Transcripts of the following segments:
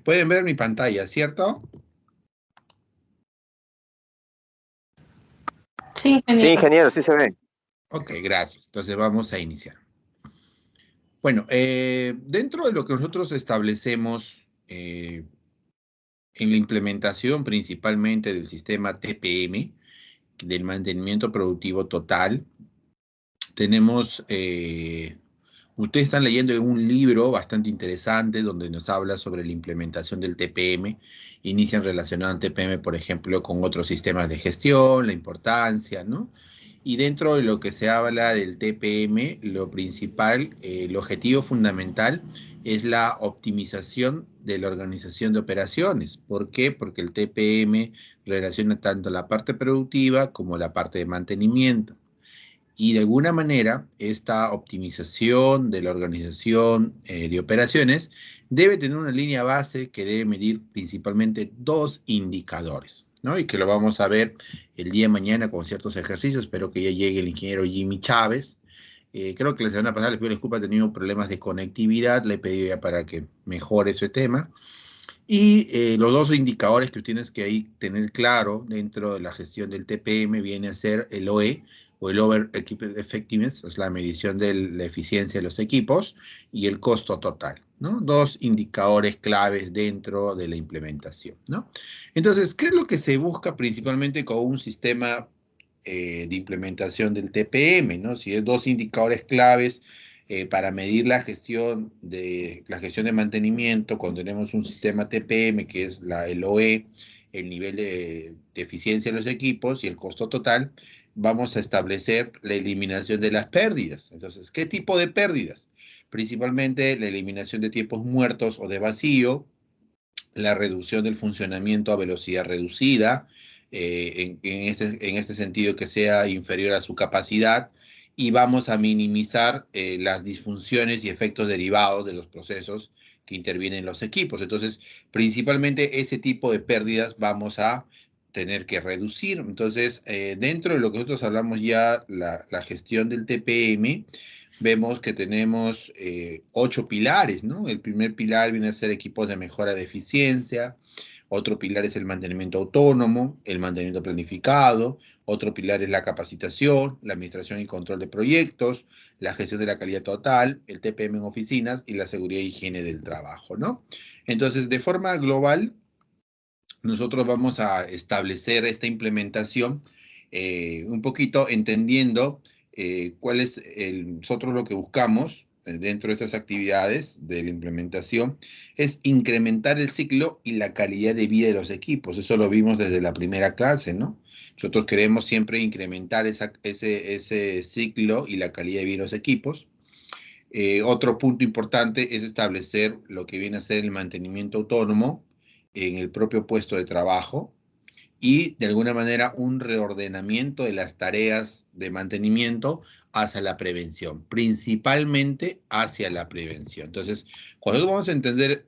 Pueden ver mi pantalla, ¿cierto? Sí, Sí, ingeniero. ingeniero, sí se ve. Ok, gracias. Entonces vamos a iniciar. Bueno, dentro de lo que nosotros establecemos en la implementación principalmente del sistema TPM, del mantenimiento productivo total, tenemos, ustedes están leyendo un libro bastante interesante donde nos habla sobre la implementación del TPM, inician relacionando al TPM, por ejemplo, con otros sistemas de gestión, la importancia, ¿no? Y dentro de lo que se habla del TPM, lo principal, el objetivo fundamental es la optimización de la organización de operaciones. ¿Por qué? Porque el TPM relaciona tanto la parte productiva como la parte de mantenimiento. Y de alguna manera, esta optimización de la organización de operaciones debe tener una línea base que debe medir principalmente dos indicadores, ¿no? Y que lo vamos a ver el día de mañana con ciertos ejercicios. Espero que ya llegue el ingeniero Jimmy Chávez. Creo que la semana pasada, les pido disculpas, he tenido problemas de conectividad. Le he pedido ya para que mejore ese tema. Y los dos indicadores que tienes que ahí tener claro dentro de la gestión del TPM viene a ser el OE, o el Over Effectiveness, es la medición de la eficiencia de los equipos, y el costo total, ¿no? Dos indicadores claves dentro de la implementación, ¿no? Entonces, ¿qué es lo que se busca principalmente con un sistema de implementación del TPM, ¿no? Si es dos indicadores claves para medir la gestión de mantenimiento, cuando tenemos un sistema TPM que es el OE, el nivel de eficiencia de los equipos y el costo total, vamos a establecer la eliminación de las pérdidas. Entonces, ¿qué tipo de pérdidas? Principalmente la eliminación de tiempos muertos o de vacío, la reducción del funcionamiento a velocidad reducida, en este sentido que sea inferior a su capacidad, y vamos a minimizar las disfunciones y efectos derivados de los procesos que intervienen en los equipos. Entonces, principalmente ese tipo de pérdidas vamos a tener que reducir. Entonces, dentro de lo que nosotros hablamos ya, la gestión del TPM, vemos que tenemos 8 pilares, ¿no? El primer pilar viene a ser equipos de mejora de eficiencia, otro pilar es el mantenimiento autónomo, el mantenimiento planificado, otro pilar es la capacitación, la administración y control de proyectos, la gestión de la calidad total, el TPM en oficinas y la seguridad e higiene del trabajo, ¿no? Entonces, de forma global, nosotros vamos a establecer esta implementación un poquito entendiendo cuál es nosotros lo que buscamos dentro de estas actividades de la implementación, es incrementar el ciclo y la calidad de vida de los equipos. Eso lo vimos desde la primera clase, ¿no? Nosotros queremos siempre incrementar ese ciclo y la calidad de vida de los equipos. Otro punto importante es establecer lo que viene a ser el mantenimiento autónomo en el propio puesto de trabajo y de alguna manera un reordenamiento de las tareas de mantenimiento hacia la prevención, principalmente hacia la prevención. Entonces, cuando vamos a entender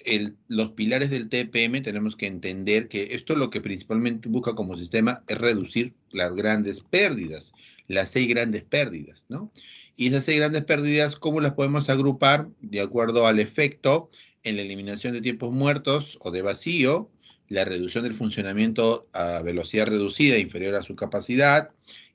los pilares del TPM, tenemos que entender que esto lo que principalmente busca como sistema es reducir las grandes pérdidas, las 6 grandes pérdidas, ¿no? Y esas 6 grandes pérdidas, ¿cómo las podemos agrupar? De acuerdo al efecto en la eliminación de tiempos muertos o de vacío, la reducción del funcionamiento a velocidad reducida inferior a su capacidad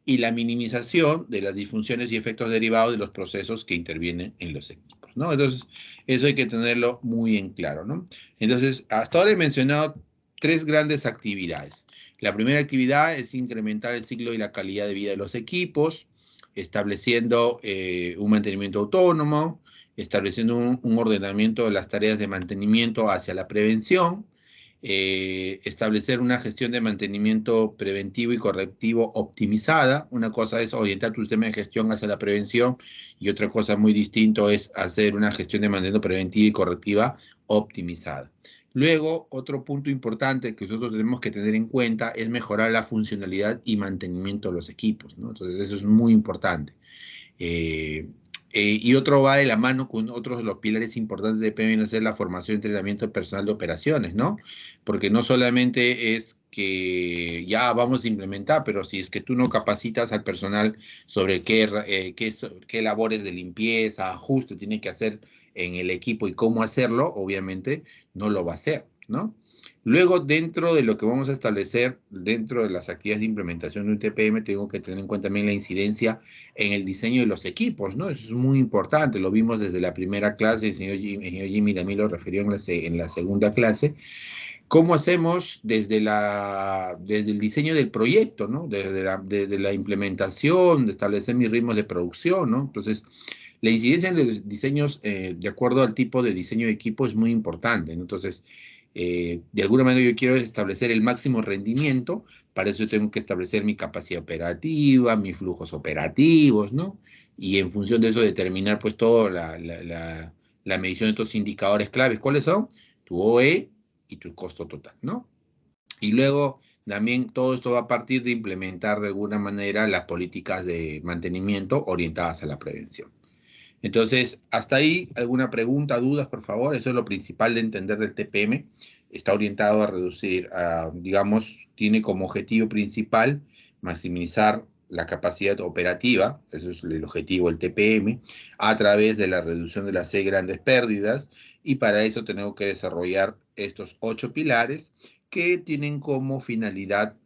y la minimización de las disfunciones y efectos derivados de los procesos que intervienen en los equipos, ¿no? Entonces, eso hay que tenerlo muy en claro, ¿no? Entonces, hasta ahora he mencionado 3 grandes actividades. La primera actividad es incrementar el ciclo y la calidad de vida de los equipos, estableciendo un mantenimiento autónomo, estableciendo un ordenamiento de las tareas de mantenimiento hacia la prevención, establecer una gestión de mantenimiento preventivo y correctivo optimizada. Una cosa es orientar tu sistema de gestión hacia la prevención y otra cosa muy distinto es hacer una gestión de mantenimiento preventiva y correctiva optimizada. Luego, otro punto importante que nosotros tenemos que tener en cuenta es mejorar la funcionalidad y mantenimiento de los equipos, ¿no? Entonces, eso es muy importante. Y otro va de la mano con otros de los pilares importantes de PMN, ser la formación y entrenamiento del personal de operaciones, ¿no? Porque no solamente es que ya vamos a implementar, pero si es que tú no capacitas al personal sobre qué labores de limpieza, ajuste tiene que hacer en el equipo y cómo hacerlo, obviamente no lo va a hacer. ¿no? Luego, dentro de lo que vamos a establecer, dentro de las actividades de implementación de un TPM, tengo que tener en cuenta también la incidencia en el diseño de los equipos, ¿no? Eso es muy importante, lo vimos desde la primera clase, el señor Jimmy también lo refirió en la segunda clase. ¿Cómo hacemos desde el diseño del proyecto, ¿no? Desde la implementación, de establecer mis ritmos de producción, ¿no? Entonces, la incidencia en los diseños, de acuerdo al tipo de diseño de equipo, es muy importante, ¿no? Entonces, de alguna manera yo quiero establecer el máximo rendimiento, para eso tengo que establecer mi capacidad operativa, mis flujos operativos, ¿no? Y en función de eso determinar pues toda la medición de estos indicadores claves. ¿Cuáles son? Tu OE y tu costo total, ¿no? Y luego también todo esto va a partir de implementar de alguna manera las políticas de mantenimiento orientadas a la prevención. Entonces, hasta ahí, ¿alguna pregunta, dudas, por favor? Eso es lo principal de entender del TPM. Está orientado a reducir, digamos, tiene como objetivo principal maximizar la capacidad operativa, eso es el objetivo del TPM, a través de la reducción de las 6 grandes pérdidas, y para eso tenemos que desarrollar estos 8 pilares que tienen como finalidad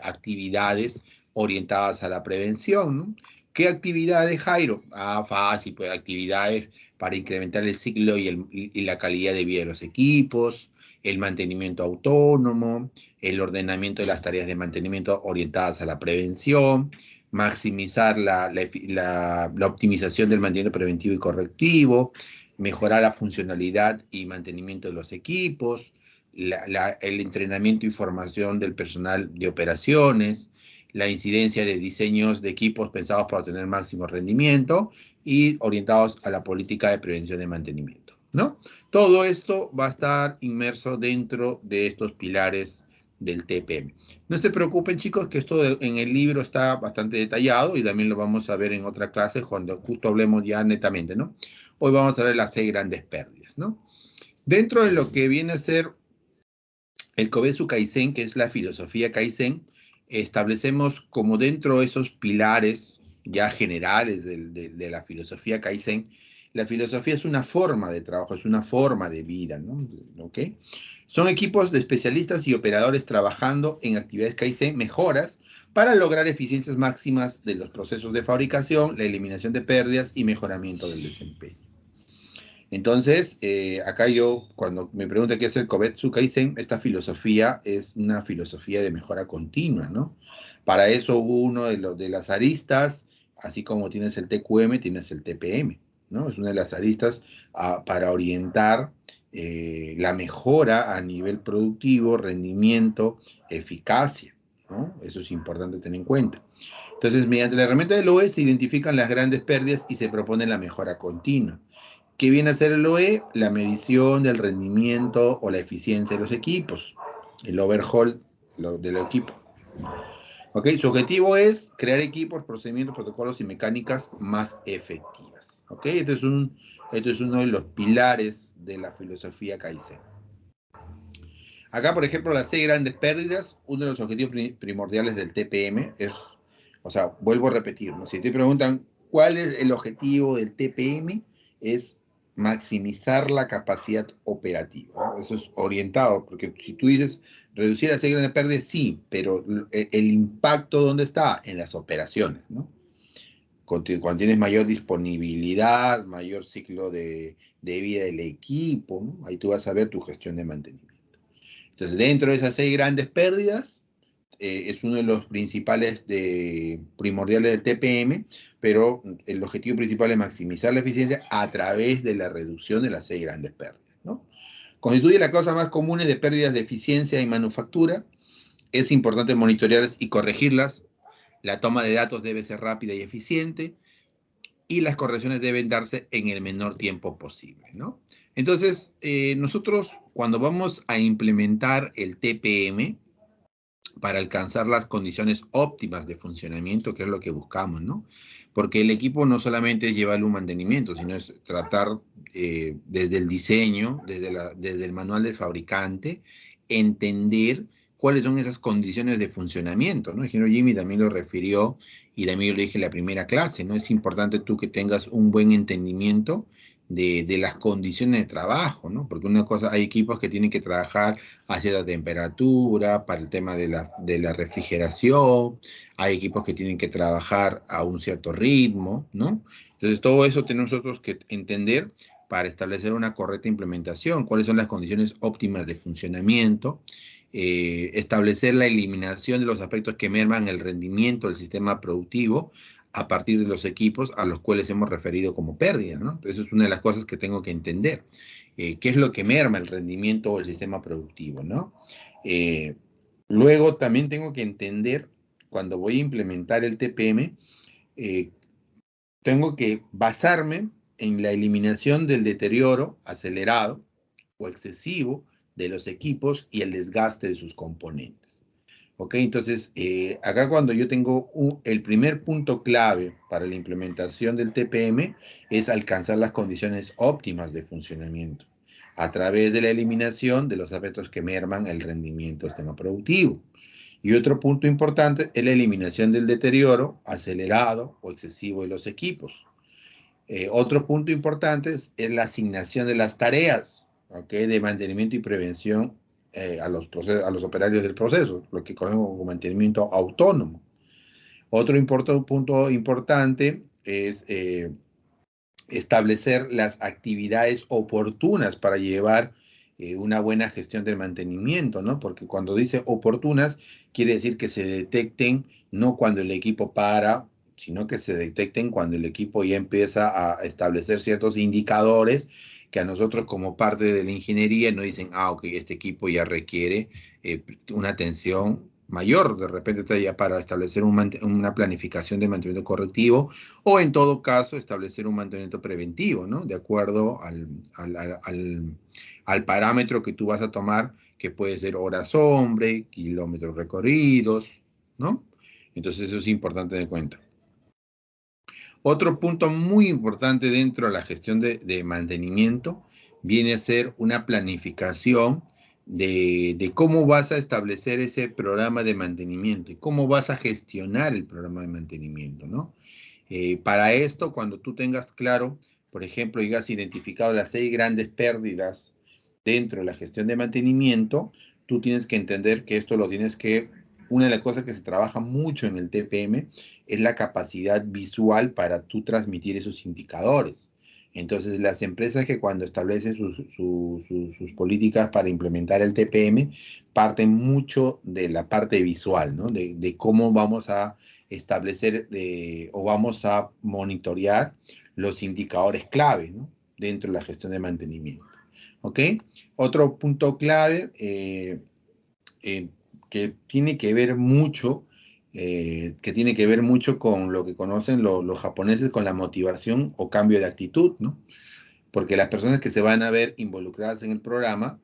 actividades orientadas a la prevención, ¿no? ¿Qué actividades, Jairo? Fácil, pues actividades para incrementar el ciclo y la calidad de vida de los equipos, el mantenimiento autónomo, el ordenamiento de las tareas de mantenimiento orientadas a la prevención, maximizar la optimización del mantenimiento preventivo y correctivo, mejorar la funcionalidad y mantenimiento de los equipos, el entrenamiento y formación del personal de operaciones, la incidencia de diseños de equipos pensados para obtener máximo rendimiento y orientados a la política de prevención de mantenimiento, ¿no? Todo esto va a estar inmerso dentro de estos pilares del TPM. No se preocupen, chicos, que esto en el libro está bastante detallado y también lo vamos a ver en otra clase cuando justo hablemos ya netamente, ¿no? Hoy vamos a ver las 6 grandes pérdidas, ¿no? Dentro de lo que viene a ser el Kovetsu Kaizen, que es la filosofía Kaizen, establecemos como dentro de esos pilares ya generales de la filosofía Kaizen, la filosofía es una forma de trabajo, es una forma de vida, ¿no? ¿Ok? Son equipos de especialistas y operadores trabajando en actividades Kaizen, mejoras, para lograr eficiencias máximas de los procesos de fabricación, la eliminación de pérdidas y mejoramiento del desempeño. Entonces, acá yo, cuando me pregunta qué es el Kovetsu Kaizen, esta filosofía es una filosofía de mejora continua, ¿no? Para eso hubo uno de las aristas, así como tienes el TQM, tienes el TPM, ¿no? Es una de las aristas para orientar la mejora a nivel productivo, rendimiento, eficacia, ¿no? Eso es importante tener en cuenta. Entonces, mediante la herramienta del OE se identifican las grandes pérdidas y se propone la mejora continua. ¿Qué viene a hacer el OE? La medición del rendimiento o la eficiencia de los equipos, el overhaul del equipo. ¿Ok? Su objetivo es crear equipos, procedimientos, protocolos y mecánicas más efectivas. ¿Ok? Este es uno de los pilares de la filosofía Kaizen. Acá, por ejemplo, las 6 grandes pérdidas, uno de los objetivos primordiales del TPM es, o sea, vuelvo a repetir, ¿no? Si te preguntan cuál es el objetivo del TPM, es maximizar la capacidad operativa, ¿no? Eso es orientado, porque si tú dices reducir las 6 grandes pérdidas, sí, pero el impacto, ¿dónde está? En las operaciones, ¿no? Cuando tienes mayor disponibilidad, mayor ciclo de vida del equipo, ¿no? Ahí tú vas a ver tu gestión de mantenimiento. Entonces, dentro de esas 6 grandes pérdidas, es uno de los principales primordiales del TPM, pero el objetivo principal es maximizar la eficiencia a través de la reducción de las 6 grandes pérdidas, ¿no? Constituye las causas más comunes de pérdidas de eficiencia y manufactura. Es importante monitorearlas y corregirlas. La toma de datos debe ser rápida y eficiente, y las correcciones deben darse en el menor tiempo posible, ¿no? Entonces, nosotros cuando vamos a implementar el TPM, para alcanzar las condiciones óptimas de funcionamiento, que es lo que buscamos, ¿no? Porque el equipo no solamente es llevarle un mantenimiento, sino es tratar desde el diseño, desde el manual del fabricante, entender cuáles son esas condiciones de funcionamiento, ¿no? El ingeniero Jimmy también lo refirió y también yo lo dije en la primera clase, ¿no? Es importante tú que tengas un buen entendimiento de las condiciones de trabajo, ¿no? Porque una cosa, hay equipos que tienen que trabajar a cierta temperatura, para el tema de la refrigeración, hay equipos que tienen que trabajar a un cierto ritmo, ¿no? Entonces, todo eso tenemos nosotros que entender para establecer una correcta implementación, cuáles son las condiciones óptimas de funcionamiento, establecer la eliminación de los aspectos que merman el rendimiento del sistema productivo a partir de los equipos a los cuales hemos referido como pérdida, ¿no? Eso es una de las cosas que tengo que entender. ¿Qué es lo que merma el rendimiento del sistema productivo, ¿no? Eh, Luego también tengo que entender, cuando voy a implementar el TPM, eh, tengo que basarme en la eliminación del deterioro acelerado o excesivo de los equipos y el desgaste de sus componentes. ¿Ok? Entonces, acá cuando yo tengo el primer punto clave para la implementación del TPM es alcanzar las condiciones óptimas de funcionamiento a través de la eliminación de los aspectos que merman el rendimiento del sistema productivo. Y otro punto importante es la eliminación del deterioro acelerado o excesivo de los equipos. Otro punto importante es la asignación de las tareas, ¿okay?, de mantenimiento y prevención a los operarios del proceso, lo que conocemos como mantenimiento autónomo. Otro punto importante es establecer las actividades oportunas para llevar una buena gestión del mantenimiento, ¿no? Porque cuando dice oportunas, quiere decir que se detecten no cuando el equipo para, sino que se detecten cuando el equipo ya empieza a establecer ciertos indicadores que a nosotros como parte de la ingeniería nos dicen, ok, este equipo ya requiere una atención mayor, de repente está ya para establecer una planificación de mantenimiento correctivo o en todo caso establecer un mantenimiento preventivo, ¿no? De acuerdo al parámetro que tú vas a tomar, que puede ser horas hombre, kilómetros recorridos, ¿no? Entonces eso es importante tener en cuenta. Otro punto muy importante dentro de la gestión de mantenimiento viene a ser una planificación de cómo vas a establecer ese programa de mantenimiento y cómo vas a gestionar el programa de mantenimiento, ¿no? Para esto, cuando tú tengas claro, por ejemplo, y has identificado las 6 grandes pérdidas dentro de la gestión de mantenimiento, tú tienes que entender que esto lo tienes que, una de las cosas que se trabaja mucho en el TPM es la capacidad visual para tú transmitir esos indicadores. Entonces, las empresas que cuando establecen sus políticas para implementar el TPM parten mucho de la parte visual, ¿no? De cómo vamos a establecer o vamos a monitorear los indicadores clave, ¿no?, dentro de la gestión de mantenimiento. ¿Ok? Otro punto clave que tiene que ver mucho con lo que conocen los japoneses, con la motivación o cambio de actitud, ¿no? Porque las personas que se van a ver involucradas en el programa,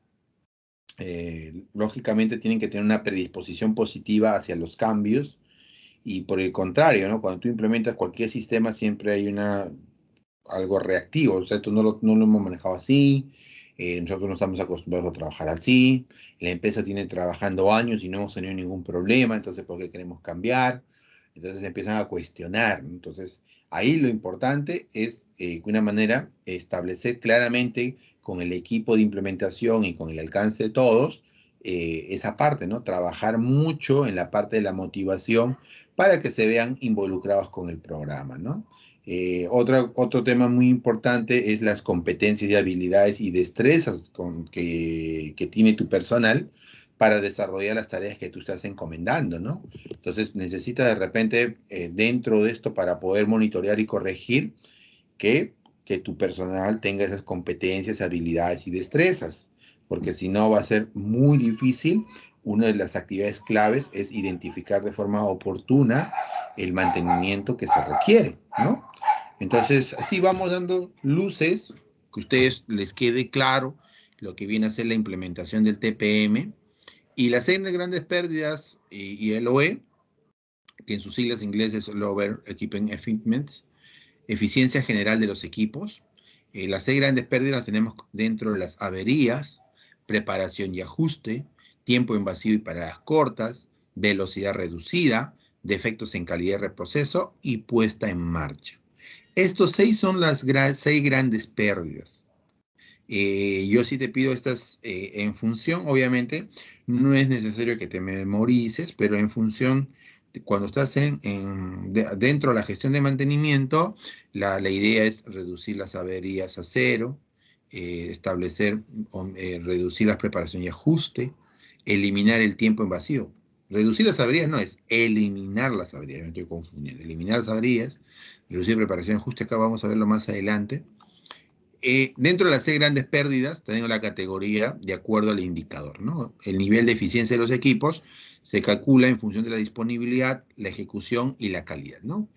lógicamente tienen que tener una predisposición positiva hacia los cambios, y por el contrario, ¿no? Cuando tú implementas cualquier sistema siempre hay algo reactivo, o sea, esto no lo hemos manejado así, nosotros no estamos acostumbrados a trabajar así, la empresa tiene trabajando años y no hemos tenido ningún problema, entonces ¿por qué queremos cambiar? Entonces empiezan a cuestionar. Entonces ahí lo importante es de una manera establecer claramente con el equipo de implementación y con el alcance de todos esa parte, ¿no? Trabajar mucho en la parte de la motivación para que se vean involucrados con el programa, ¿no? Otro tema muy importante es las competencias y habilidades y destrezas que tiene tu personal para desarrollar las tareas que tú estás encomendando, ¿no? Entonces necesitas de repente, dentro de esto, para poder monitorear y corregir, que tu personal tenga esas competencias, habilidades y destrezas, porque si no va a ser muy difícil. Una de las actividades claves es identificar de forma oportuna el mantenimiento que se requiere, ¿no? Entonces, así vamos dando luces, que a ustedes les quede claro lo que viene a ser la implementación del TPM y las 6 grandes pérdidas y el OE, que en sus siglas ingleses es Lower Equipment Efficiency, eficiencia general de los equipos. Las 6 grandes pérdidas las tenemos dentro de las averías, preparación y ajuste, tiempo en vacío y paradas cortas, velocidad reducida, defectos en calidad de reproceso y puesta en marcha. Estos 6 son las 6 grandes pérdidas. Yo sí te pido estas en función, obviamente, no es necesario que te memorices, pero en función, cuando estás dentro de la gestión de mantenimiento, la idea es reducir las averías a cero, reducir las preparaciones y ajuste, eliminar el tiempo en vacío. Reducir las averías no es eliminar las averías, me estoy confundiendo. Eliminar las averías, reducir preparación y ajuste, acá vamos a verlo más adelante. Dentro de las 6 grandes pérdidas, tenemos la categoría de acuerdo al indicador, ¿no? El nivel de eficiencia de los equipos se calcula en función de la disponibilidad, la ejecución y la calidad, ¿no?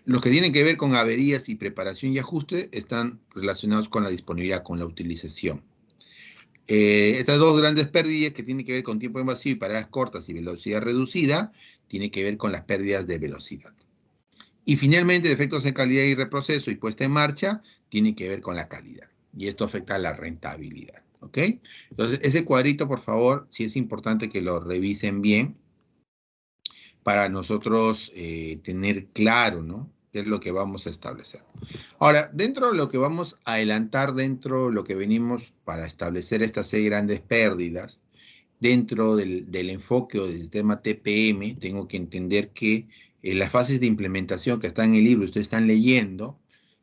Los que tienen que ver con averías y preparación y ajuste están relacionados con la disponibilidad, con la utilización. Estas 2 grandes pérdidas que tienen que ver con tiempo en vacío y paradas cortas y velocidad reducida, tienen que ver con las pérdidas de velocidad. Y finalmente, defectos en calidad y reproceso y puesta en marcha tienen que ver con la calidad. Y esto afecta a la rentabilidad. ¿Ok? Entonces, ese cuadrito, por favor, sí es importante que lo revisen bien para nosotros tener claro, ¿no? ¿Qué es lo que vamos a establecer? Ahora, dentro de lo que vamos a adelantar, dentro de lo que venimos para establecer estas 6 grandes pérdidas, dentro del enfoque o del sistema TPM, tengo que entender que las fases de implementación que están en el libro, ustedes están leyendo,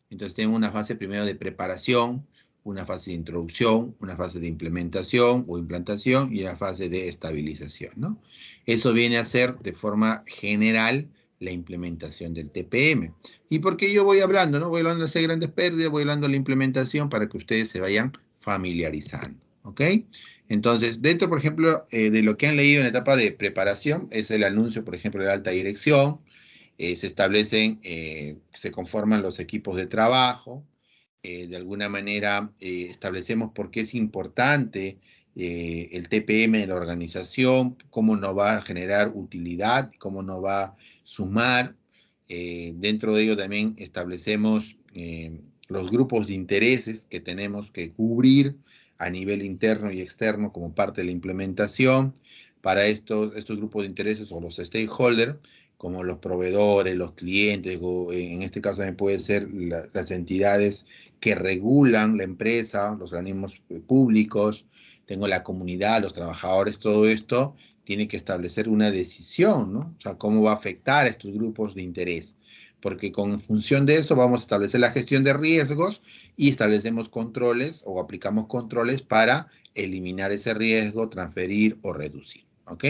entonces tengo una fase primero de preparación, una fase de introducción, una fase de implementación o implantación y una fase de estabilización, ¿no? Eso viene a ser de forma general la implementación del TPM. ¿Y por qué yo voy hablando, no? Voy hablando de 6 grandes pérdidas, voy hablando de la implementación para que ustedes se vayan familiarizando, ¿ok? Entonces, dentro, por ejemplo, de lo que han leído en la etapa de preparación, es el anuncio, por ejemplo, de la alta dirección, se establecen, se conforman los equipos de trabajo, de alguna manera establecemos por qué es importante el TPM de la organización, cómo nos va a generar utilidad, cómo nos va a sumar. Dentro de ello también establecemos los grupos de intereses que tenemos que cubrir a nivel interno y externo como parte de la implementación. Para estos grupos de intereses o los stakeholders, como los proveedores, los clientes, o en este caso también puede ser las entidades que regulan la empresa, los organismos públicos, tengo la comunidad, los trabajadores, todo esto tiene que establecer una decisión, ¿no? O sea, cómo va a afectar a estos grupos de interés. Porque con función de eso vamos a establecer la gestión de riesgos y establecemos controles o aplicamos controles para eliminar ese riesgo, transferir o reducir. ¿Ok?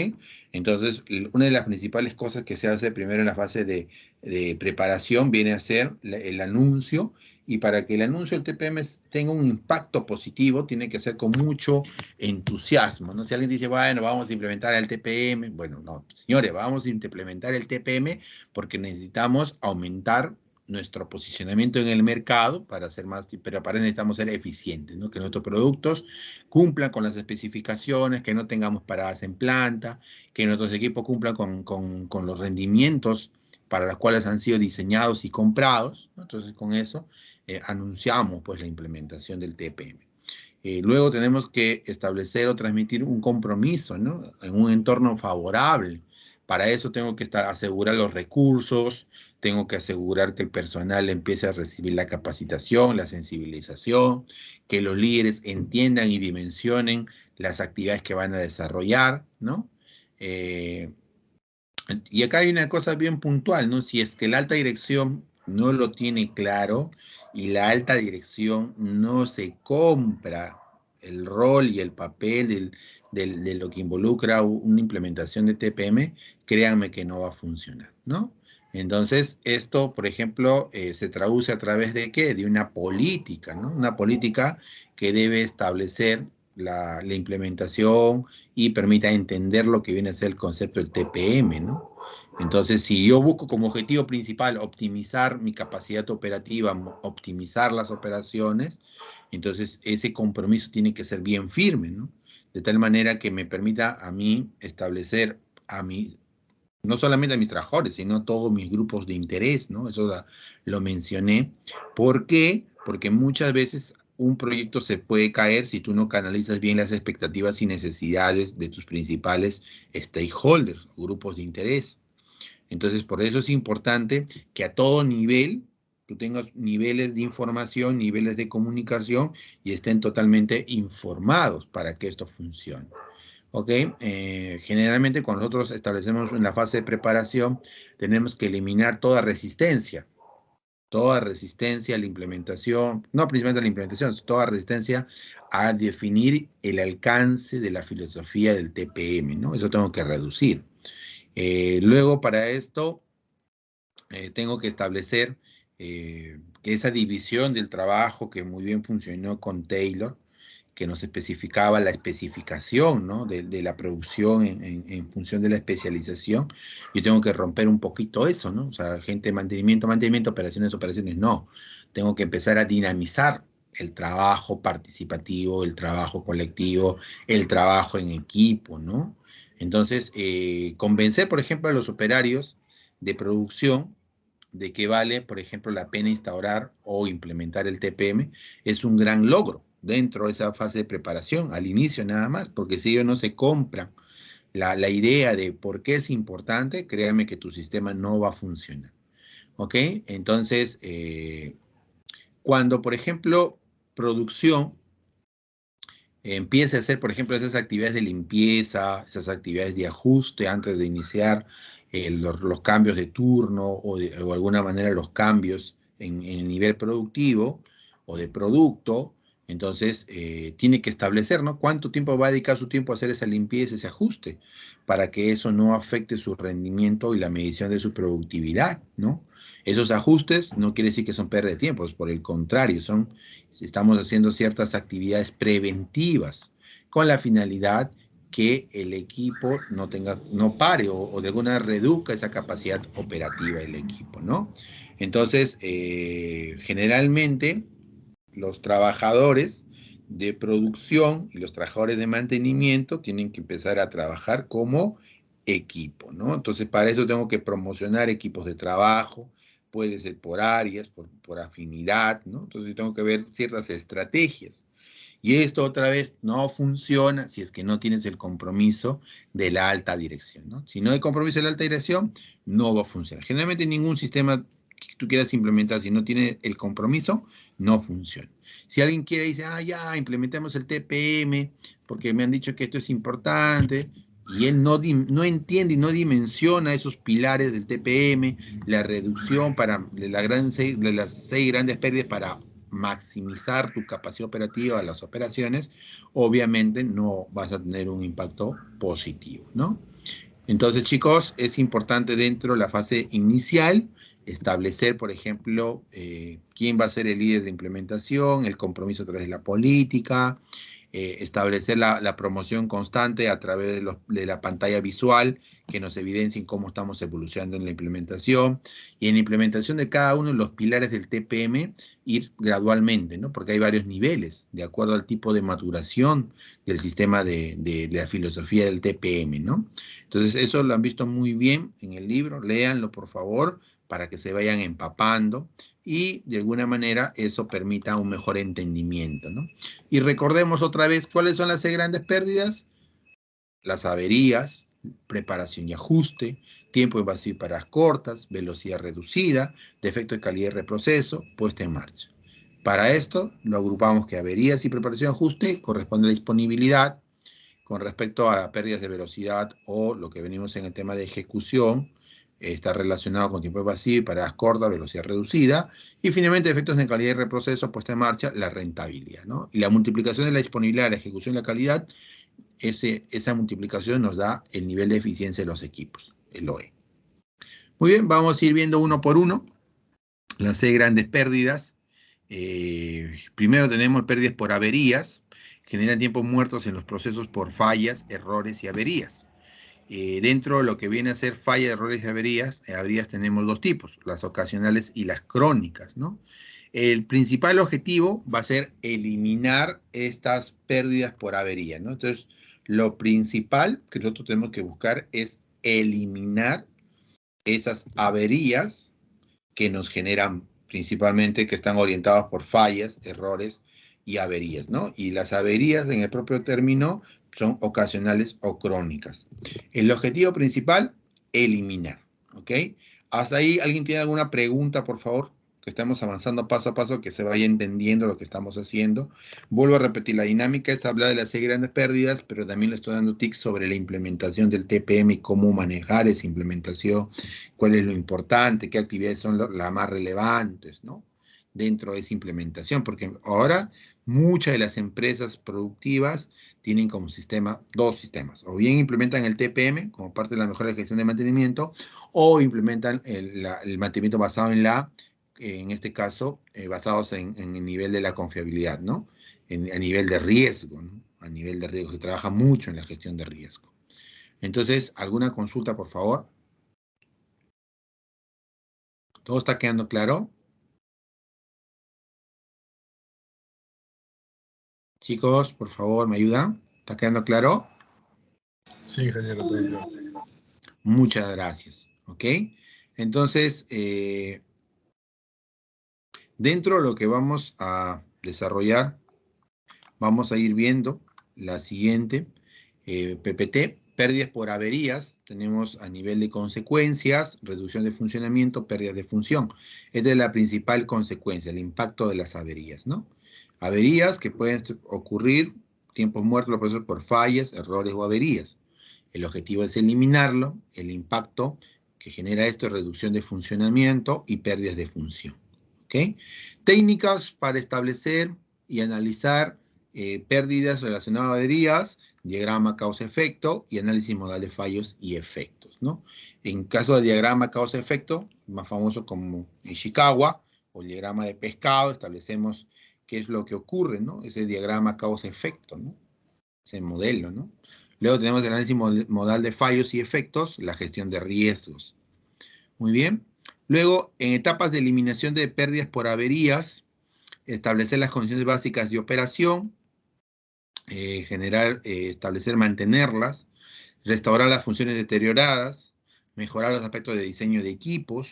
Entonces, una de las principales cosas que se hace primero en la fase de preparación viene a ser el anuncio, y para que el anuncio del TPM tenga un impacto positivo, tiene que ser con mucho entusiasmo, ¿no? Si alguien dice, bueno, vamos a implementar el TPM, bueno, no, señores, vamos a implementar el TPM porque necesitamos aumentar nuestro posicionamiento en el mercado para ser más, pero para eso necesitamos ser eficientes, ¿no? Que nuestros productos cumplan con las especificaciones, que no tengamos paradas en planta, que nuestros equipos cumplan con los rendimientos para los cuales han sido diseñados y comprados, ¿no? Entonces, con eso anunciamos pues la implementación del TPM. Luego tenemos que establecer o transmitir un compromiso, ¿no? En un entorno favorable. Para eso tengo que asegurar los recursos, tengo que asegurar que el personal empiece a recibir la capacitación, la sensibilización, que los líderes entiendan y dimensionen las actividades que van a desarrollar, ¿no? Y acá hay una cosa bien puntual, ¿no? Si es que la alta dirección no lo tiene claro y la alta dirección no se compra el rol y el papel de lo que involucra una implementación de TPM, créanme que no va a funcionar, ¿no? Entonces, esto, por ejemplo, se traduce a través de ¿qué? De una política, ¿no? Una política que debe establecer la implementación y permita entender lo que viene a ser el concepto del TPM, ¿no? Entonces, si yo busco como objetivo principal optimizar mi capacidad operativa, optimizar las operaciones, entonces ese compromiso tiene que ser bien firme, ¿no? De tal manera que me permita a mí establecer a mis, no solamente a mis trabajadores, sino a todos mis grupos de interés, ¿no? Eso lo mencioné. ¿Por qué? Porque muchas veces un proyecto se puede caer si tú no canalizas bien las expectativas y necesidades de tus principales stakeholders, grupos de interés. Entonces, por eso es importante que a todo nivel tú tengas niveles de información, niveles de comunicación y estén totalmente informados para que esto funcione. ¿Ok? Generalmente cuando nosotros establecemos en la fase de preparación, tenemos que eliminar toda resistencia a la implementación, no principalmente a la implementación, toda resistencia a definir el alcance de la filosofía del TPM, ¿no? Eso tengo que reducir. Luego, para esto, tengo que establecer que esa división del trabajo que muy bien funcionó con Taylor, que nos especificaba la especificación, ¿no? de la producción en función de la especialización, yo tengo que romper un poquito eso, ¿no? O sea, gente, mantenimiento, operaciones, no. Tengo que empezar a dinamizar el trabajo participativo, el trabajo colectivo, el trabajo en equipo, ¿no? Entonces, convencer, por ejemplo, a los operarios de producción de que vale, por ejemplo, la pena instaurar o implementar el TPM es un gran logro dentro de esa fase de preparación, al inicio nada más, porque si ellos no se compran la idea de por qué es importante, créanme que tu sistema no va a funcionar. ¿Ok? Entonces, cuando, por ejemplo, producción empiece a hacer, por ejemplo, esas actividades de limpieza, esas actividades de ajuste antes de iniciar los cambios de turno o de alguna manera los cambios en el nivel productivo o de producto, entonces tiene que establecer, ¿no? Cuánto tiempo va a dedicar su tiempo a hacer esa limpieza, ese ajuste, para que eso no afecte su rendimiento y la medición de su productividad, ¿no? Esos ajustes no quiere decir que son pérdida de tiempo, por el contrario, estamos haciendo ciertas actividades preventivas con la finalidad que el equipo no pare o de alguna manera reduzca esa capacidad operativa del equipo, ¿no? Entonces, generalmente los trabajadores de producción y los trabajadores de mantenimiento tienen que empezar a trabajar como equipo, ¿no? Entonces, para eso tengo que promocionar equipos de trabajo, puede ser por áreas, por afinidad, ¿no? Entonces, tengo que ver ciertas estrategias. Y esto otra vez no funciona si es que no tienes el compromiso de la alta dirección, ¿no? Si no hay compromiso de la alta dirección, no va a funcionar. Generalmente ningún sistema que tú quieras implementar, si no tiene el compromiso, no funciona. Si alguien quiere dice, ya, implementemos el TPM, porque me han dicho que esto es importante, y él no entiende y no dimensiona esos pilares del TPM, la reducción de las 6 grandes pérdidas para maximizar tu capacidad operativa de las operaciones, obviamente no vas a tener un impacto positivo, ¿no? Entonces, chicos, es importante dentro de la fase inicial establecer, por ejemplo, quién va a ser el líder de implementación, el compromiso a través de la política, establecer la promoción constante a través de la pantalla visual que nos evidencien cómo estamos evolucionando en la implementación y en la implementación de cada uno de los pilares del TPM ir gradualmente, ¿no? Porque hay varios niveles de acuerdo al tipo de maturación del sistema de la filosofía del TPM, ¿no? Entonces eso lo han visto muy bien en el libro, léanlo por favor para que se vayan empapando y de alguna manera eso permita un mejor entendimiento, ¿no? Y recordemos otra vez cuáles son las 6 grandes pérdidas: las averías, preparación y ajuste, tiempo de vacío y paradas cortas, velocidad reducida, defecto de calidad de reproceso, puesta en marcha. Para esto lo agrupamos que averías y preparación y ajuste corresponde a la disponibilidad. Con respecto a pérdidas de velocidad o lo que venimos en el tema de ejecución, está relacionado con tiempo de vacío y paradas cortas, velocidad reducida, y finalmente efectos de calidad y reproceso, puesta en marcha, la rentabilidad, ¿no? Y la multiplicación de la disponibilidad, la ejecución y la calidad, esa multiplicación nos da el nivel de eficiencia de los equipos, el OE. Muy bien, vamos a ir viendo uno por uno las 6 grandes pérdidas. Primero tenemos pérdidas por averías, generan tiempos muertos en los procesos por fallas, errores y averías. Dentro de lo que viene a ser falla, errores y averías tenemos 2 tipos, las ocasionales y las crónicas, ¿no? El principal objetivo va a ser eliminar estas pérdidas por avería, ¿no? Entonces, lo principal que nosotros tenemos que buscar es eliminar esas averías que nos generan principalmente, que están orientadas por fallas, errores y averías, ¿no? Y las averías en el propio término son ocasionales o crónicas. El objetivo principal, eliminar, ¿ok? ¿Hasta ahí alguien tiene alguna pregunta, por favor? que estamos avanzando paso a paso, que se vaya entendiendo lo que estamos haciendo. Vuelvo a repetir, la dinámica es hablar de las 6 grandes pérdidas, pero también le estoy dando tips sobre la implementación del TPM y cómo manejar esa implementación, cuál es lo importante, qué actividades son las más relevantes, ¿no? Dentro de esa implementación, porque ahora muchas de las empresas productivas tienen como sistema 2 sistemas, o bien implementan el TPM como parte de la mejora de gestión de mantenimiento, o implementan el mantenimiento basado en este caso, basados en el nivel de la confiabilidad, ¿no? A nivel de riesgo, ¿no? A nivel de riesgo, se trabaja mucho en la gestión de riesgo. Entonces, ¿alguna consulta, por favor? ¿Todo está quedando claro? Chicos, por favor, ¿me ayudan? ¿Está quedando claro? Sí, ingeniero, todo claro. Muchas gracias, ¿ok? Entonces, dentro de lo que vamos a desarrollar, vamos a ir viendo la siguiente, PPT, pérdidas por averías, tenemos a nivel de consecuencias, reducción de funcionamiento, pérdidas de función. Esta es la principal consecuencia, el impacto de las averías, ¿no? Averías que pueden ocurrir, tiempos muertos, los procesos por fallas, errores o averías. El objetivo es eliminarlo, el impacto que genera esto es reducción de funcionamiento y pérdidas de función. ¿Ok? Técnicas para establecer y analizar pérdidas relacionadas a averías, diagrama causa-efecto y análisis modal de fallos y efectos, ¿no? En caso de diagrama causa-efecto, más famoso como Ishikawa, o el diagrama de pescado, establecemos qué es lo que ocurre, ¿no? Ese diagrama causa-efecto, ¿no? Ese modelo, ¿no? Luego tenemos el análisis modal de fallos y efectos, la gestión de riesgos. Muy bien. Luego, en etapas de eliminación de pérdidas por averías, establecer las condiciones básicas de operación, establecer, mantenerlas, restaurar las funciones deterioradas, mejorar los aspectos de diseño de equipos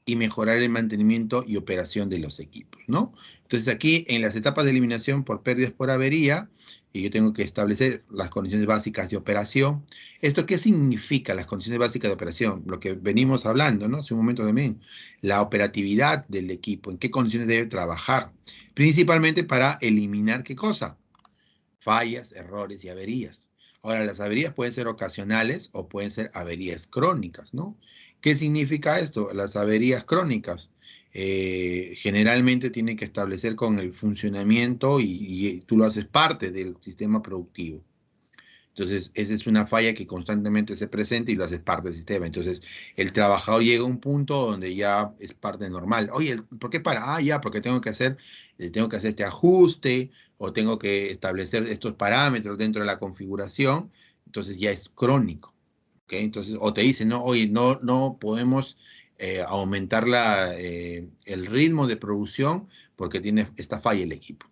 y mejorar el mantenimiento y operación de los equipos, ¿no? Entonces aquí en las etapas de eliminación por pérdidas por avería, y yo tengo que establecer las condiciones básicas de operación. ¿Esto qué significa las condiciones básicas de operación? Lo que venimos hablando, ¿no? Hace un momento también. La operatividad del equipo, en qué condiciones debe trabajar, principalmente para eliminar ¿qué cosa? Fallas, errores y averías. Ahora, las averías pueden ser ocasionales o pueden ser averías crónicas, ¿no? ¿Qué significa esto? Las averías crónicas generalmente tienen que establecer con el funcionamiento y tú lo haces parte del sistema productivo. Entonces, esa es una falla que constantemente se presenta y lo haces parte del sistema. Entonces, el trabajador llega a un punto donde ya es parte normal. Oye, ¿por qué para? Ah, ya, porque tengo que hacer este ajuste o tengo que establecer estos parámetros dentro de la configuración. Entonces, ya es crónico. ¿Ok? Entonces, o te dicen, no, oye, no podemos aumentar el ritmo de producción porque tiene esta falla el equipo.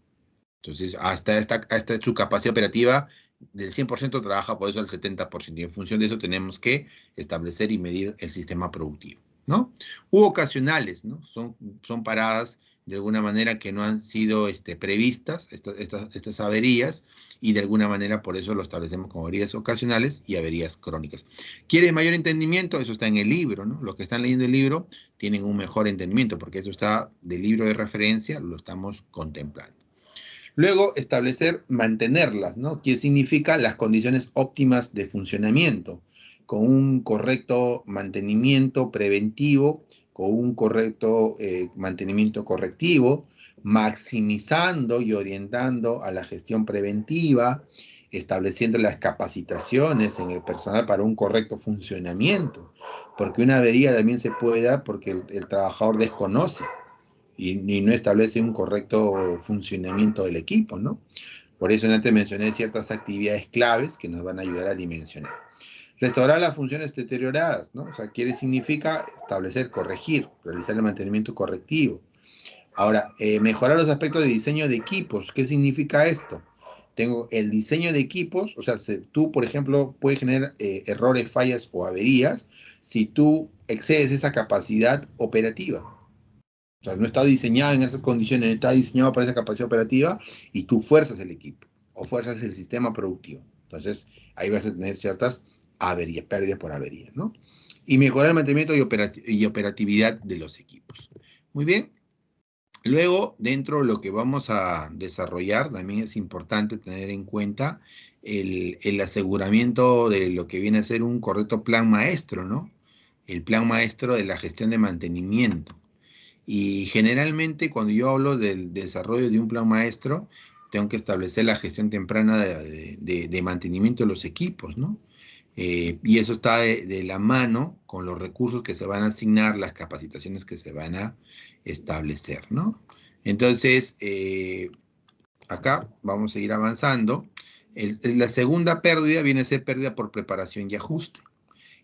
Entonces, hasta su capacidad operativa del 100% trabaja por eso al 70%. Y en función de eso tenemos que establecer y medir el sistema productivo, ¿no? U ocasionales, ¿no? Son paradas de alguna manera que no han sido previstas, estas averías, y de alguna manera por eso lo establecemos como averías ocasionales y averías crónicas. ¿Quieres mayor entendimiento? Eso está en el libro, ¿no? Los que están leyendo el libro tienen un mejor entendimiento, porque eso está del libro de referencia, lo estamos contemplando. Luego, establecer, mantenerlas, ¿no? ¿Qué significa? Las condiciones óptimas de funcionamiento, con un correcto mantenimiento preventivo, con un correcto mantenimiento correctivo, maximizando y orientando a la gestión preventiva, estableciendo las capacitaciones en el personal para un correcto funcionamiento, porque una avería también se puede dar porque el trabajador desconoce y no establece un correcto funcionamiento del equipo, ¿no? Por eso antes mencioné ciertas actividades claves que nos van a ayudar a dimensionar. Restaurar las funciones deterioradas, ¿no? O sea, significa establecer, corregir, realizar el mantenimiento correctivo. Ahora, mejorar los aspectos de diseño de equipos. ¿Qué significa esto? Tengo el diseño de equipos, o sea, tú, por ejemplo, puedes generar errores, fallas o averías si tú excedes esa capacidad operativa. O sea, no está diseñado en esas condiciones, está diseñado para esa capacidad operativa y tú fuerzas el equipo o fuerzas el sistema productivo. Entonces, ahí vas a tener ciertas averías, pérdidas por averías, ¿no? Y mejorar el mantenimiento y operatividad de los equipos. Muy bien. Luego, dentro de lo que vamos a desarrollar, también es importante tener en cuenta el aseguramiento de lo que viene a ser un correcto plan maestro, ¿no? El plan maestro de la gestión de mantenimiento. Y generalmente cuando yo hablo del desarrollo de un plan maestro, tengo que establecer la gestión temprana de mantenimiento de los equipos, ¿no? Y eso está de la mano con los recursos que se van a asignar, las capacitaciones que se van a establecer, ¿no? Entonces, acá vamos a seguir avanzando. La segunda pérdida viene a ser pérdida por preparación y ajuste.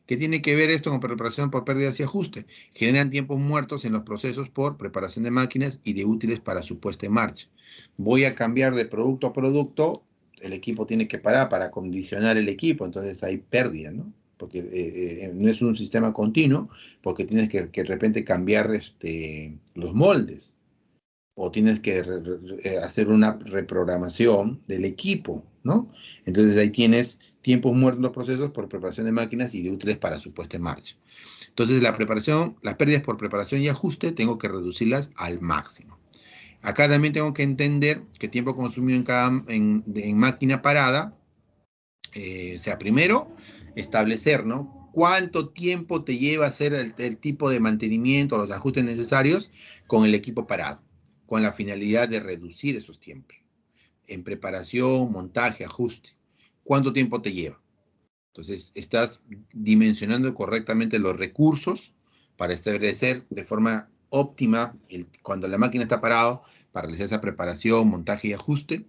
¿Qué tiene que ver esto con preparación por pérdidas y ajuste? Generan tiempos muertos en los procesos por preparación de máquinas y de útiles para su puesta en marcha. Voy a cambiar de producto a producto, el equipo tiene que parar para acondicionar el equipo, entonces hay pérdida, ¿no? Porque no es un sistema continuo, porque tienes que de repente cambiar los moldes o tienes que hacer una reprogramación del equipo, ¿no? Entonces ahí tienes tiempos muertos en los procesos por preparación de máquinas y de útiles para su puesta en marcha. Entonces la preparación, las pérdidas por preparación y ajuste tengo que reducirlas al máximo. Acá también tengo que entender que tiempo consumido en máquina parada, o sea, primero establecer, ¿no? ¿Cuánto tiempo te lleva hacer el tipo de mantenimiento, los ajustes necesarios con el equipo parado? Con la finalidad de reducir esos tiempos. En preparación, montaje, ajuste. ¿Cuánto tiempo te lleva? Entonces, estás dimensionando correctamente los recursos para establecer de forma óptima cuando la máquina está parada para realizar esa preparación, montaje y ajuste.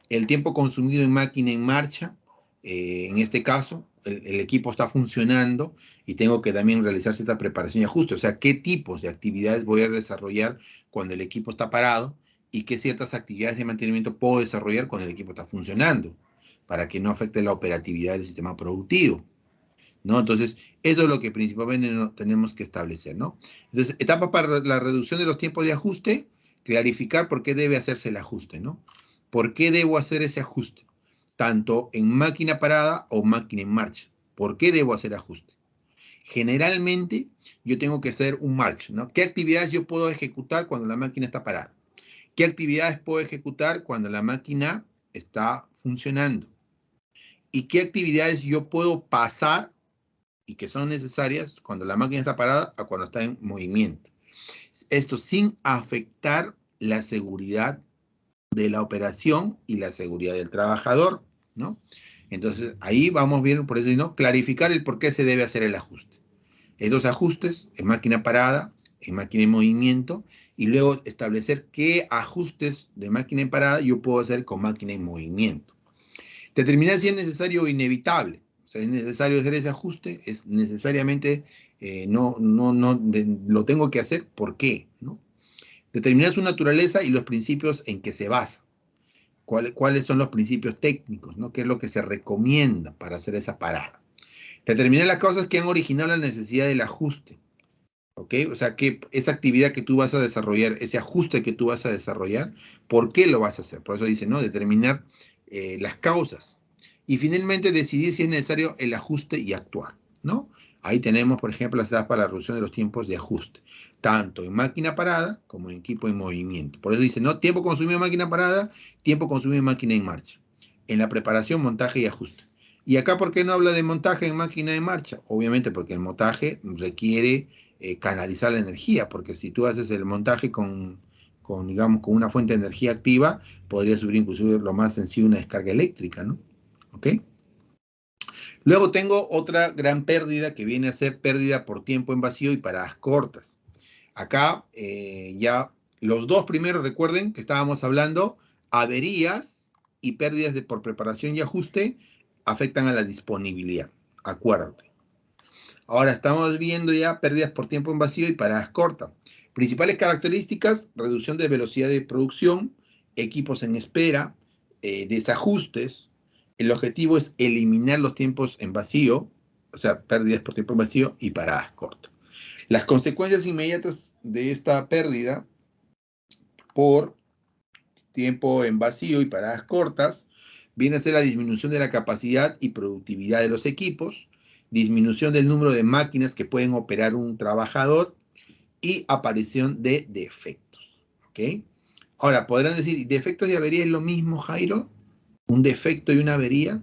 El tiempo consumido en máquina en marcha, en este caso, el equipo está funcionando y tengo que también realizar cierta preparación y ajuste. O sea, qué tipos de actividades voy a desarrollar cuando el equipo está parado y qué ciertas actividades de mantenimiento puedo desarrollar cuando el equipo está funcionando, para que no afecte la operatividad del sistema productivo, ¿no? Entonces, eso es lo que principalmente tenemos que establecer, ¿no? Entonces, etapa para la reducción de los tiempos de ajuste, clarificar por qué debe hacerse el ajuste, ¿no? ¿Por qué debo hacer ese ajuste? Tanto en máquina parada o máquina en marcha. ¿Por qué debo hacer ajuste? Generalmente, yo tengo que hacer un march, ¿no? ¿Qué actividades yo puedo ejecutar cuando la máquina está parada? ¿Qué actividades puedo ejecutar cuando la máquina está funcionando? ¿Y qué actividades yo puedo pasar y que son necesarias cuando la máquina está parada a cuando está en movimiento? Esto sin afectar la seguridad de la operación y la seguridad del trabajador, ¿no? Entonces, ahí vamos bien, por eso, ¿no? Clarificar el por qué se debe hacer el ajuste. Esos ajustes en máquina parada, en máquina en movimiento, y luego establecer qué ajustes de máquina en parada yo puedo hacer con máquina en movimiento. Determinar si es necesario o inevitable. O sea, es necesario hacer ese ajuste, es necesariamente, lo tengo que hacer, ¿por qué? ¿No? Determinar su naturaleza y los principios en que se basa. ¿Cuáles son los principios técnicos? ¿No? ¿Qué es lo que se recomienda para hacer esa parada? Determinar las causas que han originado la necesidad del ajuste. ¿Ok? O sea, que esa actividad que tú vas a desarrollar, ese ajuste que tú vas a desarrollar, ¿por qué lo vas a hacer? Por eso dice, ¿no? Determinar las causas. Y finalmente decidir si es necesario el ajuste y actuar, ¿no? Ahí tenemos, por ejemplo, las etapas para la reducción de los tiempos de ajuste, tanto en máquina parada como en equipo en movimiento. Por eso dice, ¿no? Tiempo consumido en máquina parada, tiempo consumido en máquina en marcha. En la preparación, montaje y ajuste. Y acá, ¿por qué no habla de montaje en máquina en marcha? Obviamente porque el montaje requiere canalizar la energía, porque si tú haces el montaje digamos, con una fuente de energía activa, podría subir inclusive lo más sencillo una descarga eléctrica, ¿no? ¿Ok? Luego tengo otra gran pérdida que viene a ser pérdida por tiempo en vacío y paradas cortas. Acá ya los dos primeros, recuerden que estábamos hablando, averías y pérdidas por preparación y ajuste afectan a la disponibilidad. Acuérdate. Ahora estamos viendo ya pérdidas por tiempo en vacío y paradas cortas. Principales características: reducción de velocidad de producción, equipos en espera, desajustes. El objetivo es eliminar los tiempos en vacío, o sea, pérdidas por tiempo en vacío y paradas cortas. Las consecuencias inmediatas de esta pérdida por tiempo en vacío y paradas cortas viene a ser la disminución de la capacidad y productividad de los equipos, disminución del número de máquinas que pueden operar un trabajador y aparición de defectos. ¿Ok? Ahora, podrán decir, ¿defectos y avería es lo mismo, Jairo? ¿Un defecto y una avería?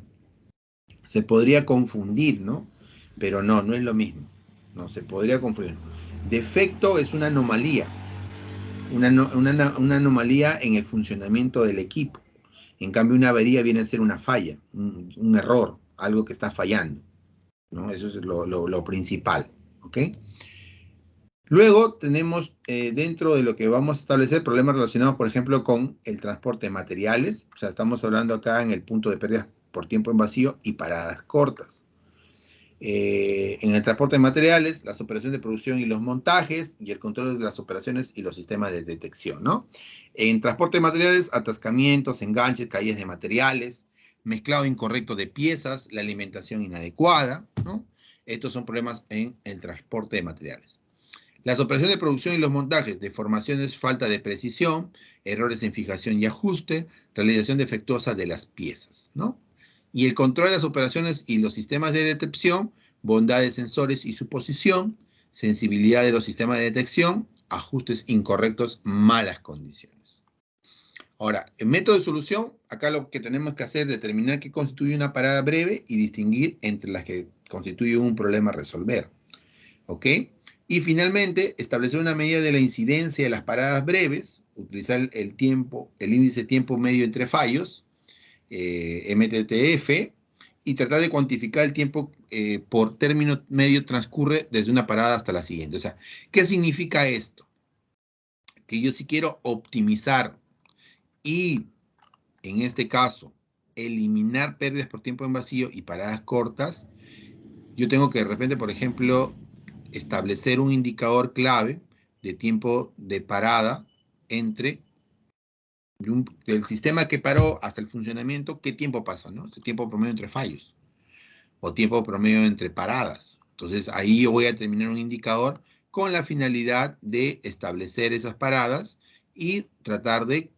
Se podría confundir, ¿no? Pero no, no es lo mismo. No, se podría confundir. Defecto es una anomalía. Una anomalía en el funcionamiento del equipo. En cambio, una avería viene a ser una falla, un error, algo que está fallando, ¿no? Eso es lo principal, ¿ok? Luego tenemos dentro de lo que vamos a establecer problemas relacionados, por ejemplo, con el transporte de materiales. O sea, estamos hablando acá en el punto de pérdidas por tiempo en vacío y paradas cortas. En el transporte de materiales, las operaciones de producción y los montajes, y el control de las operaciones y los sistemas de detección, ¿no? En transporte de materiales, atascamientos, enganches, caídas de materiales, mezclado incorrecto de piezas, la alimentación inadecuada, ¿no? Estos son problemas en el transporte de materiales. Las operaciones de producción y los montajes, deformaciones, falta de precisión, errores en fijación y ajuste, realización defectuosa de las piezas, ¿no? Y el control de las operaciones y los sistemas de detección, bondad de sensores y su posición, sensibilidad de los sistemas de detección, ajustes incorrectos, malas condiciones. Ahora, en método de solución, acá lo que tenemos que hacer es determinar qué constituye una parada breve y distinguir entre las que constituye un problema a resolver. ¿Ok? Y finalmente, establecer una medida de la incidencia de las paradas breves, utilizar el tiempo, el índice tiempo medio entre fallos, MTTF, y tratar de cuantificar el tiempo por término medio transcurre desde una parada hasta la siguiente. O sea, ¿qué significa esto? Que yo si quiero optimizar y, en este caso, eliminar pérdidas por tiempo en vacío y paradas cortas, yo tengo que de repente, por ejemplo, establecer un indicador clave de tiempo de parada entre el sistema que paró hasta el funcionamiento, ¿qué tiempo pasa? ¿No? Este tiempo promedio entre fallos o tiempo promedio entre paradas. Entonces ahí yo voy a determinar un indicador con la finalidad de establecer esas paradas y tratar de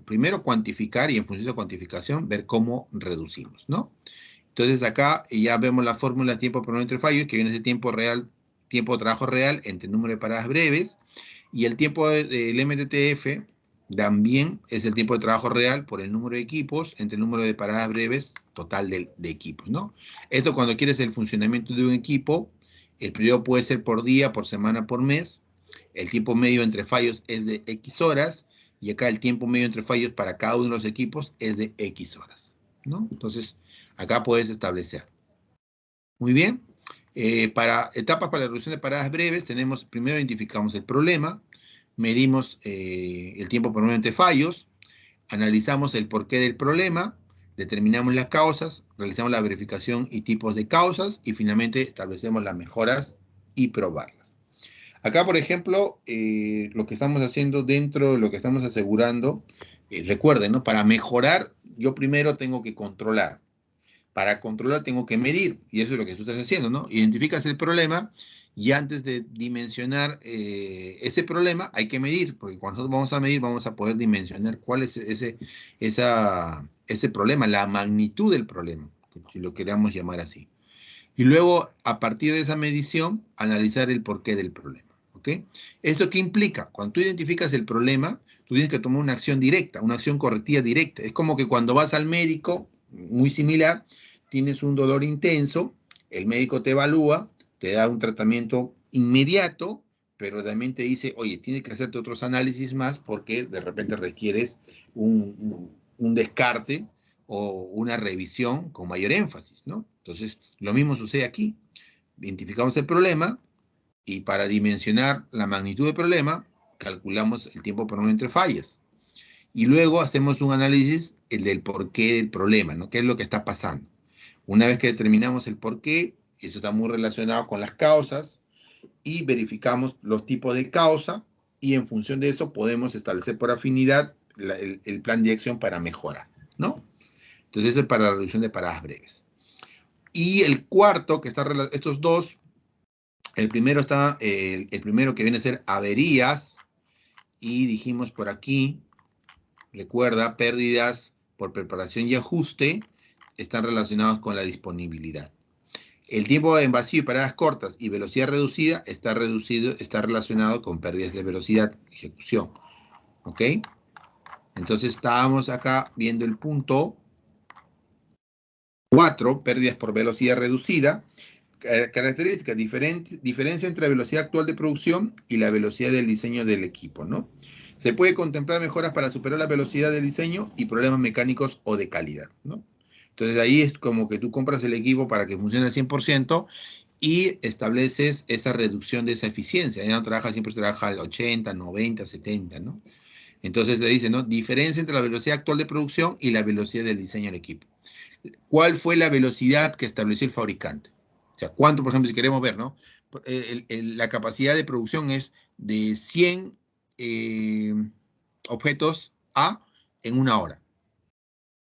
primero cuantificar y en función de cuantificación ver cómo reducimos, ¿no? Entonces acá ya vemos la fórmula tiempo promedio entre fallos, que viene ese tiempo real, tiempo de trabajo real entre el número de paradas breves, y el tiempo del MTTF también es el tiempo de trabajo real por el número de equipos entre el número de paradas breves total de equipos, ¿no? Esto cuando quieres el funcionamiento de un equipo, el periodo puede ser por día, por semana, por mes, el tiempo medio entre fallos es de X horas, y acá el tiempo medio entre fallos para cada uno de los equipos es de X horas, ¿no? Entonces, acá puedes establecer. Muy bien. Para etapas para la reducción de paradas breves, primero identificamos el problema, medimos el tiempo promedio entre fallos, analizamos el porqué del problema, determinamos las causas, realizamos la verificación y tipos de causas y finalmente establecemos las mejoras y probarlas. Acá, por ejemplo, lo que estamos haciendo dentro de lo que estamos asegurando, recuerden, ¿no? Para mejorar, yo primero tengo que controlar. Para controlar tengo que medir, y eso es lo que tú estás haciendo, ¿no? Identificas el problema y antes de dimensionar ese problema hay que medir, porque cuando nosotros vamos a medir vamos a poder dimensionar cuál es ese problema, la magnitud del problema, si lo queramos llamar así. Y luego, a partir de esa medición, analizar el porqué del problema. ¿Ok? ¿Esto qué implica? Cuando tú identificas el problema, tú tienes que tomar una acción directa, una acción correctiva directa. Es como que cuando vas al médico, muy similar, tienes un dolor intenso, el médico te evalúa, te da un tratamiento inmediato, pero también te dice, oye, tienes que hacerte otros análisis más porque de repente requieres un descarte o una revisión con mayor énfasis, ¿no? Entonces, lo mismo sucede aquí. Identificamos el problema y para dimensionar la magnitud del problema, calculamos el tiempo promedio entre fallas. Y luego hacemos un análisis el del porqué del problema, ¿no? ¿Qué es lo que está pasando? Una vez que determinamos el porqué, eso está muy relacionado con las causas, y verificamos los tipos de causa, y en función de eso podemos establecer por afinidad el plan de acción para mejorar, ¿no? Entonces, eso es para la reducción de paradas breves. Y el cuarto, que está estos dos, el primero que viene a ser averías, y dijimos por aquí, recuerda, pérdidas por preparación y ajuste, están relacionados con la disponibilidad. El tiempo en vacío y paradas cortas y velocidad reducida está relacionado con pérdidas de velocidad, ejecución. ¿Ok? Entonces estábamos acá viendo el punto 4, pérdidas por velocidad reducida. Características, diferencia entre la velocidad actual de producción y la velocidad del diseño del equipo, ¿no? Se puede contemplar mejoras para superar la velocidad del diseño y problemas mecánicos o de calidad, ¿no? Entonces ahí es como que tú compras el equipo para que funcione al 100% y estableces esa reducción de esa eficiencia. Ya no trabaja, siempre se trabaja al 80, 90, 70, ¿no? Entonces te dice, ¿no? Diferencia entre la velocidad actual de producción y la velocidad del diseño del equipo. ¿Cuál fue la velocidad que estableció el fabricante? O sea, ¿cuánto, por ejemplo, si queremos ver, ¿no? La capacidad de producción es de 100 objetos A en una hora.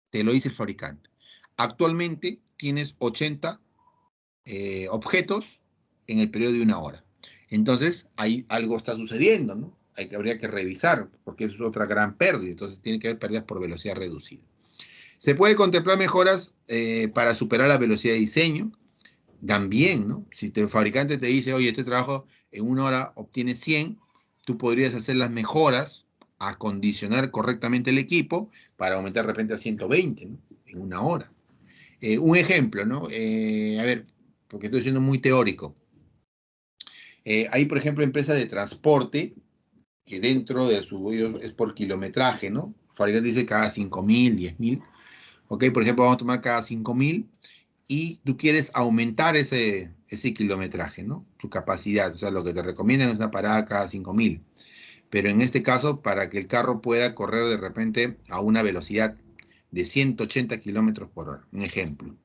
Te lo dice el fabricante. Actualmente tienes 80 objetos en el periodo de una hora. Entonces, ahí algo está sucediendo, ¿no? Habría que revisar, porque eso es otra gran pérdida. Entonces, tiene que haber pérdidas por velocidad reducida. Se puede contemplar mejoras para superar la velocidad de diseño. También, ¿no? Si el fabricante te dice, oye, este trabajo en una hora obtiene 100, tú podrías hacer las mejoras, acondicionar correctamente el equipo para aumentar de repente a 120, ¿no? En una hora. Un ejemplo, ¿no? A ver, porque estoy siendo muy teórico. Hay, por ejemplo, empresas de transporte que dentro de su es por kilometraje, ¿no? El fabricante dice cada 5.000, 10.000. Ok, por ejemplo, vamos a tomar cada 5.000 y tú quieres aumentar ese kilometraje, ¿no? Su capacidad. O sea, lo que te recomiendan es una parada cada 5.000. Pero en este caso, para que el carro pueda correr de repente a una velocidad de 180 kilómetros por hora, un ejemplo.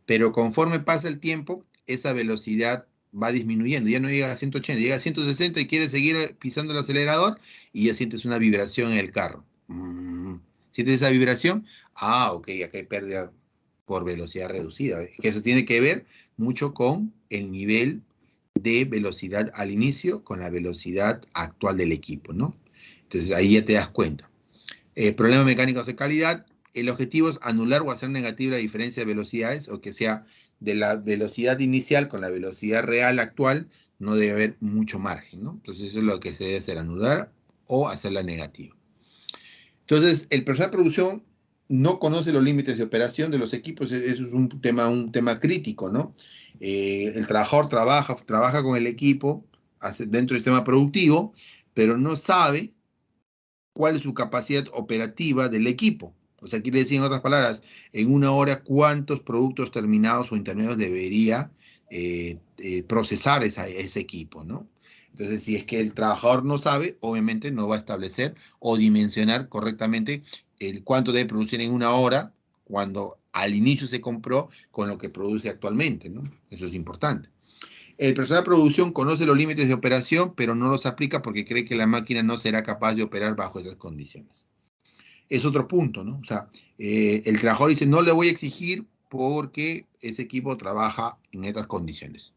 Pero conforme pasa el tiempo, esa velocidad va disminuyendo. Ya no llega a 180, llega a 160 y quieres seguir pisando el acelerador y ya sientes una vibración en el carro. ¿Sientes esa vibración? Ah, ok, acá hay pérdida por velocidad reducida. Que eso tiene que ver mucho con el nivel de velocidad al inicio con la velocidad actual del equipo, ¿no? Entonces ahí ya te das cuenta. Problemas mecánicos de calidad. El objetivo es anular o hacer negativa la diferencia de velocidades, o que sea de la velocidad inicial con la velocidad real actual, no debe haber mucho margen, ¿no? Entonces eso es lo que se debe hacer, anular o hacerla negativa. Entonces, el personal de producción no conoce los límites de operación de los equipos, eso es un tema crítico, ¿no? El trabajador trabaja con el equipo dentro del sistema productivo, pero no sabe cuál es su capacidad operativa del equipo. O sea, quiere decir, en otras palabras, en una hora, cuántos productos terminados o intermedios debería procesar ese equipo, ¿no? Entonces, si es que el trabajador no sabe, obviamente no va a establecer o dimensionar correctamente el cuánto debe producir en una hora cuando al inicio se compró con lo que produce actualmente, ¿no? Eso es importante. El personal de producción conoce los límites de operación, pero no los aplica porque cree que la máquina no será capaz de operar bajo esas condiciones. Es otro punto, ¿no? O sea, el trabajador dice, no le voy a exigir porque ese equipo trabaja en estas condiciones.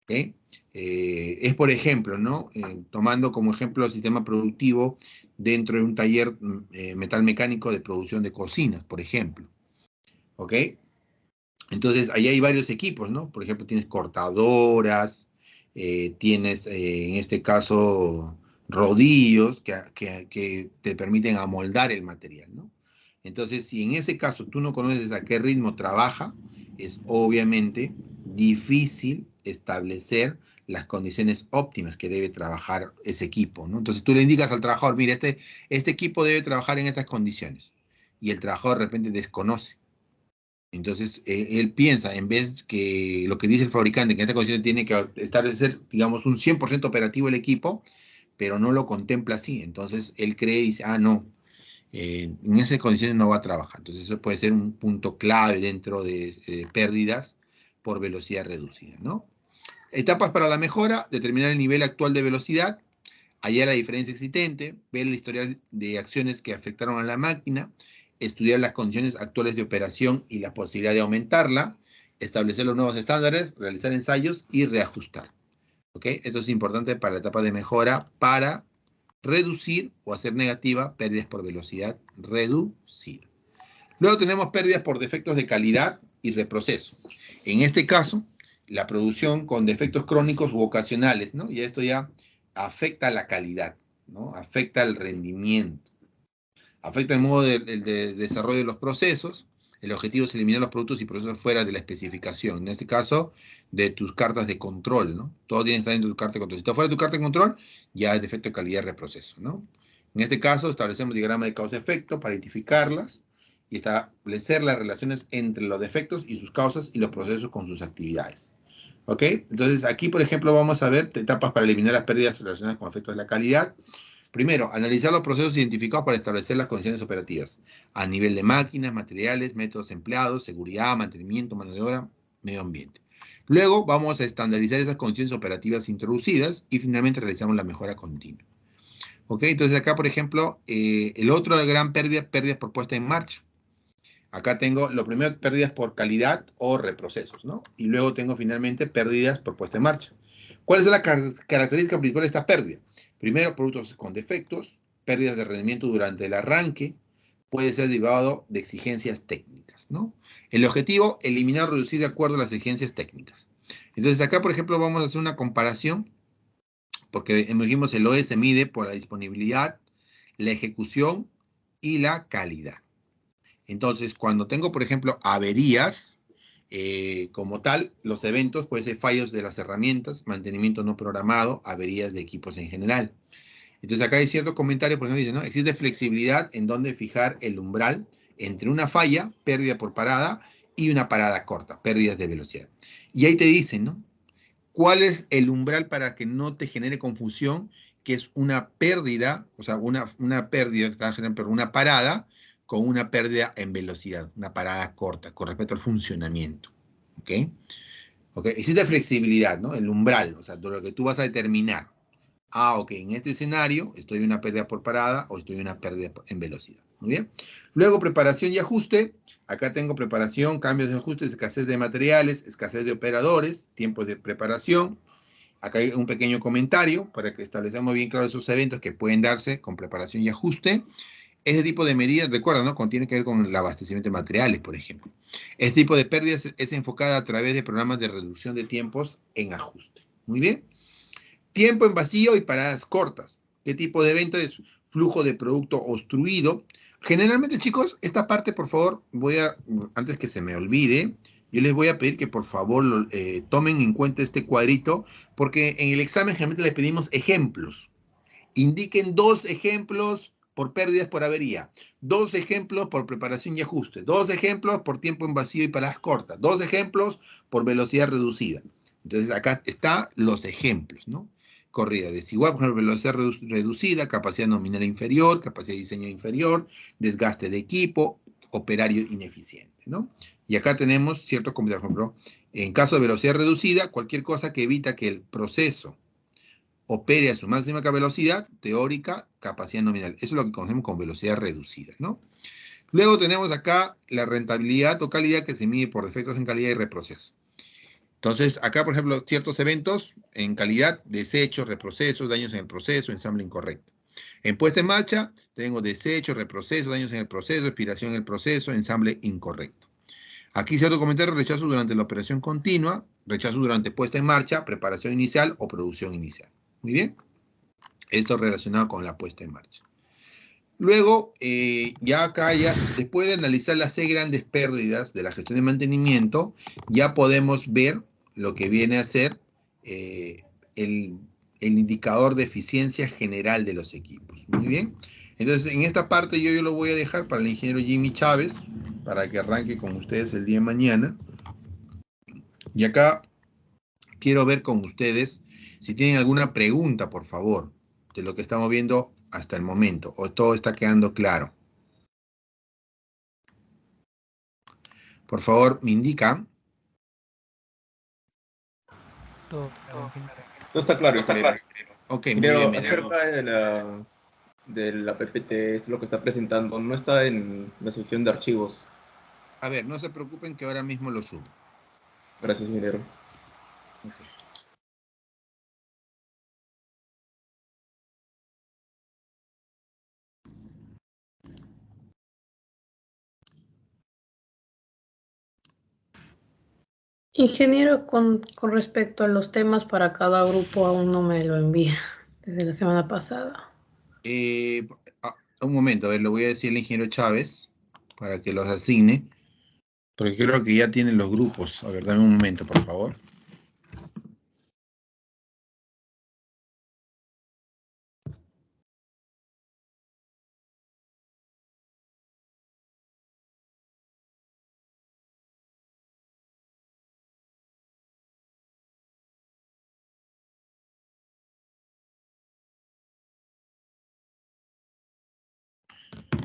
¿Okay? Es, por ejemplo, ¿no? Tomando como ejemplo el sistema productivo dentro de un taller metal mecánico de producción de cocinas, por ejemplo. ¿Ok? Entonces, ahí hay varios equipos, ¿no? Por ejemplo, tienes cortadoras, tienes, en este caso, rodillos que te permiten amoldar el material, ¿no? Entonces, si en ese caso tú no conoces a qué ritmo trabaja, es obviamente difícil establecer las condiciones óptimas que debe trabajar ese equipo, ¿no? Entonces, tú le indicas al trabajador, mire, este equipo debe trabajar en estas condiciones, y el trabajador de repente desconoce. Entonces, él piensa, en vez que lo que dice el fabricante, que en esta condición tiene que establecer, digamos, un 100% operativo el equipo, pero no lo contempla así. Entonces, él cree y dice, ah, no, en esas condiciones no va a trabajar. Entonces, eso puede ser un punto clave dentro de pérdidas por velocidad reducida, ¿no? Etapas para la mejora: determinar el nivel actual de velocidad, hallar la diferencia existente, ver el historial de acciones que afectaron a la máquina, estudiar las condiciones actuales de operación y la posibilidad de aumentarla, establecer los nuevos estándares, realizar ensayos y reajustar. ¿Ok? Esto es importante para la etapa de mejora para reducir o hacer negativa pérdidas por velocidad reducida. Luego tenemos pérdidas por defectos de calidad y reproceso. En este caso, la producción con defectos crónicos u ocasionales, ¿no? Y esto ya afecta la calidad. ¿no? Afecta el rendimiento, afecta el modo de desarrollo de los procesos. El objetivo es eliminar los productos y procesos fuera de la especificación. En este caso, de tus cartas de control, ¿no? Todo tiene que estar dentro de tu carta de control. Si está fuera de tu carta de control, ya es defecto de calidad de reproceso, ¿no? En este caso, establecemos diagrama de causa-efecto para identificarlas y establecer las relaciones entre los defectos y sus causas y los procesos con sus actividades. ¿Ok? Entonces, aquí, por ejemplo, vamos a ver etapas para eliminar las pérdidas relacionadas con efectos de la calidad. Primero, analizar los procesos identificados para establecer las condiciones operativas a nivel de máquinas, materiales, métodos empleados, seguridad, mantenimiento, mano de obra, medio ambiente. Luego vamos a estandarizar esas condiciones operativas introducidas y finalmente realizamos la mejora continua. ¿Ok? Entonces acá, por ejemplo, el otro gran pérdida, pérdidas por puesta en marcha. Acá tengo lo primero, pérdidas por calidad o reprocesos, ¿no? Y luego tengo finalmente pérdidas por puesta en marcha. ¿Cuáles son las características principales de esta pérdida? Primero, productos con defectos, pérdidas de rendimiento durante el arranque, puede ser derivado de exigencias técnicas, ¿no? El objetivo, eliminar o reducir de acuerdo a las exigencias técnicas. Entonces acá, por ejemplo, vamos a hacer una comparación, porque dijimos el OE se mide por la disponibilidad, la ejecución y la calidad. Entonces, cuando tengo, por ejemplo, averías, como tal, los eventos pueden ser fallos de las herramientas, mantenimiento no programado, averías de equipos en general. Entonces, acá hay ciertos comentarios, por ejemplo, dice, ¿no? Existe flexibilidad en donde fijar el umbral entre una falla, pérdida por parada, y una parada corta, pérdidas de velocidad. Y ahí te dicen, ¿no? ¿Cuál es el umbral para que no te genere confusión? Que es una pérdida, o sea, una pérdida, pero una parada con una pérdida en velocidad, una parada corta con respecto al funcionamiento. ¿Ok? ¿Ok? Existe flexibilidad, ¿no? El umbral, o sea, de lo que tú vas a determinar. Ah, ok, en este escenario estoy en una pérdida por parada o estoy en una pérdida en velocidad. Muy bien. Luego, preparación y ajuste. Acá tengo preparación, cambios de ajustes, escasez de materiales, escasez de operadores, tiempos de preparación. Acá hay un pequeño comentario para que establezcamos bien claro esos eventos que pueden darse con preparación y ajuste. Ese tipo de medidas, recuerda, ¿no? Tiene que ver con el abastecimiento de materiales, por ejemplo. Este tipo de pérdidas es enfocada a través de programas de reducción de tiempos en ajuste. Muy bien. Tiempo en vacío y paradas cortas. ¿Qué tipo de evento es? Flujo de producto obstruido. Generalmente, chicos, esta parte, por favor, antes que se me olvide, yo les voy a pedir que por favor tomen en cuenta este cuadrito, porque en el examen generalmente les pedimos ejemplos. Indiquen 2 ejemplos por pérdidas por avería, 2 ejemplos por preparación y ajuste, 2 ejemplos por tiempo en vacío y paradas cortas, 2 ejemplos por velocidad reducida. Entonces acá están los ejemplos, ¿no? Corrida desigual, por ejemplo, velocidad reducida, capacidad nominal inferior, capacidad de diseño inferior, desgaste de equipo, operario ineficiente, ¿no? Y acá tenemos ciertos comentarios, por ejemplo, en caso de velocidad reducida, cualquier cosa que evita que el proceso opere a su máxima velocidad teórica, capacidad nominal. Eso es lo que conocemos con velocidad reducida, ¿no? Luego tenemos acá la rentabilidad o calidad que se mide por defectos en calidad y reproceso. Entonces, acá, por ejemplo, ciertos eventos en calidad, desechos, reprocesos, daños en el proceso, ensamble incorrecto. En puesta en marcha, tengo desechos, reprocesos, daños en el proceso, expiración en el proceso, ensamble incorrecto. Aquí cierto comentario, rechazo durante la operación continua, rechazo durante puesta en marcha, preparación inicial o producción inicial. Muy bien. Esto relacionado con la puesta en marcha. Luego, ya acá, después de analizar las 6 grandes pérdidas de la gestión de mantenimiento, ya podemos ver lo que viene a ser el indicador de eficiencia general de los equipos. Muy bien. Entonces, en esta parte yo lo voy a dejar para el ingeniero Jimmy Chávez, para que arranque con ustedes el día de mañana. Y acá quiero ver con ustedes si tienen alguna pregunta, por favor, de lo que estamos viendo hasta el momento, o todo está quedando claro. Por favor, me indican. Todo claro, ingeniero. Todo está claro, ingeniero. Ok, muy bien. Acerca de la PPT, es lo que está presentando, no está en la sección de archivos. A ver, no se preocupen que ahora mismo lo subo. Gracias, ingeniero. Ok. Ingeniero, con respecto a los temas para cada grupo, aún no me lo envía desde la semana pasada. eh, un momento, a ver, le voy a decir al ingeniero Chávez para que los asigne, porque creo que ya tienen los grupos. A ver, dame un momento, por favor.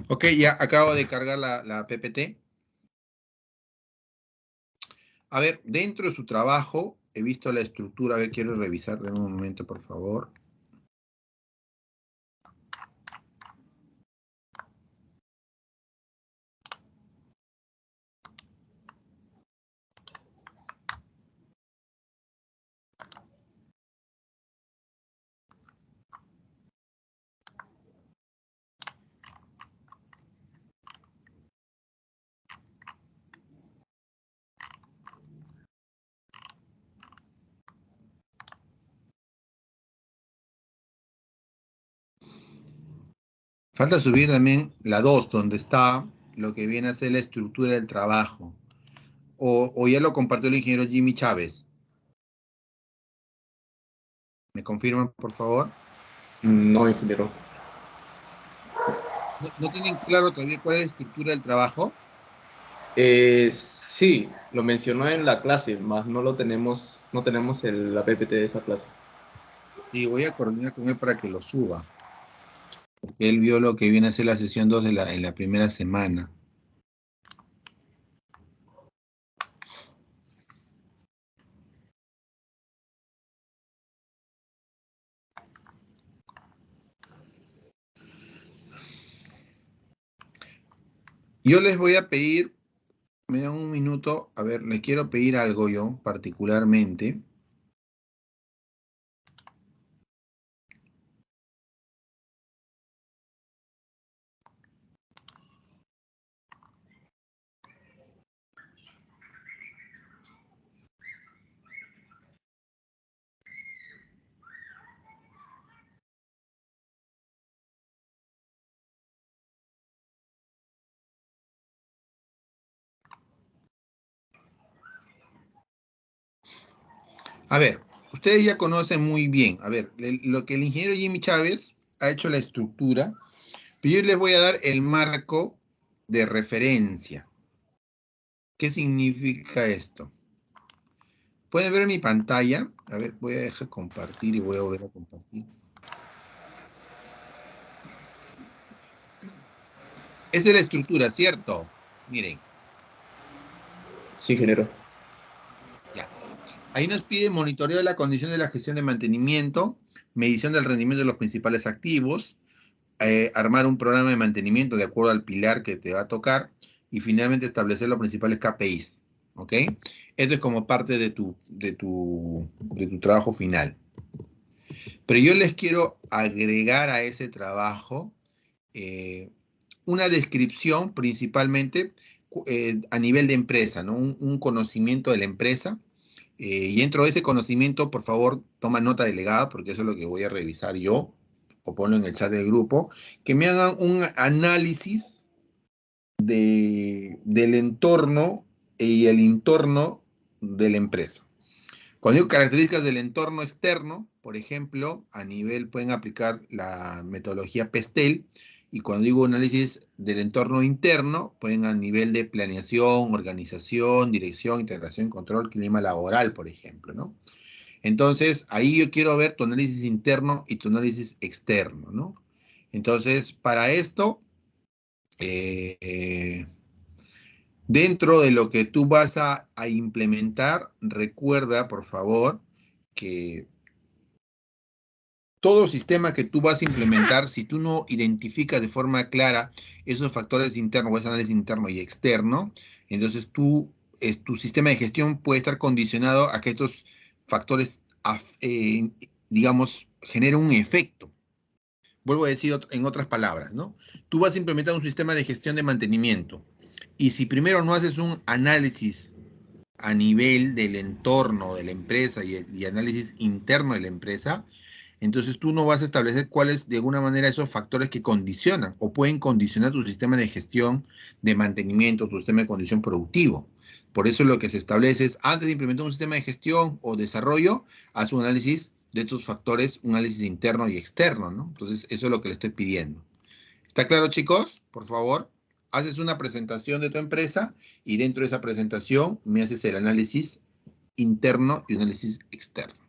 Ok, ya acabo de cargar la PPT. A ver, dentro de su trabajo, he visto la estructura. A ver, quiero revisar de un momento, por favor. Falta subir también la 2, donde está lo que viene a ser la estructura del trabajo. O ya lo compartió el ingeniero Jimmy Chávez. ¿Me confirman, por favor? No, ingeniero. ¿No tienen claro todavía cuál es la estructura del trabajo? Sí, lo mencionó en la clase, más no tenemos la PPT de esa clase. Sí, voy a coordinar con él para que lo suba. Porque él vio lo que viene a ser la sesión 2 en la primera semana. Yo les voy a pedir, me dan un minuto, a ver, les quiero pedir algo yo particularmente. A ver, ustedes ya conocen muy bien, a ver, lo que el ingeniero Jimmy Chávez ha hecho la estructura, pero yo les voy a dar el marco de referencia. ¿Qué significa esto? ¿Pueden ver mi pantalla? A ver, voy a dejar compartir y voy a volver a compartir. Esta es la estructura, ¿cierto? Miren, Sí, ingeniero. ya. Ahí nos pide monitoreo de la condición de la gestión de mantenimiento, medición del rendimiento de los principales activos, armar un programa de mantenimiento de acuerdo al pilar que te va a tocar y finalmente establecer los principales KPIs. ¿Ok? Esto es como parte de tu trabajo final. Pero yo les quiero agregar a ese trabajo una descripción principalmente a nivel de empresa, ¿no? Un conocimiento de la empresa. Y dentro de ese conocimiento, por favor, toma nota delegada, porque eso es lo que voy a revisar yo, o ponlo en el chat del grupo, que me hagan un análisis del entorno y el entorno de la empresa. Cuando digo características del entorno externo, por ejemplo, a nivel pueden aplicar la metodología PESTEL, y cuando digo análisis del entorno interno, pueden a nivel de planeación, organización, dirección, integración, control, clima laboral, por ejemplo, ¿no? Entonces, ahí yo quiero ver tu análisis interno y tu análisis externo, ¿no? Entonces, para esto, eh, dentro de lo que tú vas a implementar, recuerda, por favor, que todo sistema que tú vas a implementar, si tú no identificas de forma clara esos factores internos o ese análisis interno y externo, entonces tu sistema de gestión puede estar condicionado a que estos factores, digamos, generen un efecto. Vuelvo a decir en otras palabras, ¿no? Tú vas a implementar un sistema de gestión de mantenimiento y si primero no haces un análisis a nivel del entorno de la empresa y análisis interno de la empresa, Entonces tú no vas a establecer cuáles de alguna manera esos factores que condicionan o pueden condicionar tu sistema de gestión, de mantenimiento, tu sistema de condición productivo. Por eso lo que se establece es, antes de implementar un sistema de gestión o desarrollo, haz un análisis de estos factores, un análisis interno y externo, ¿no? Entonces eso es lo que le estoy pidiendo. ¿Está claro, chicos? Por favor, haces una presentación de tu empresa y dentro de esa presentación me haces el análisis interno y un análisis externo.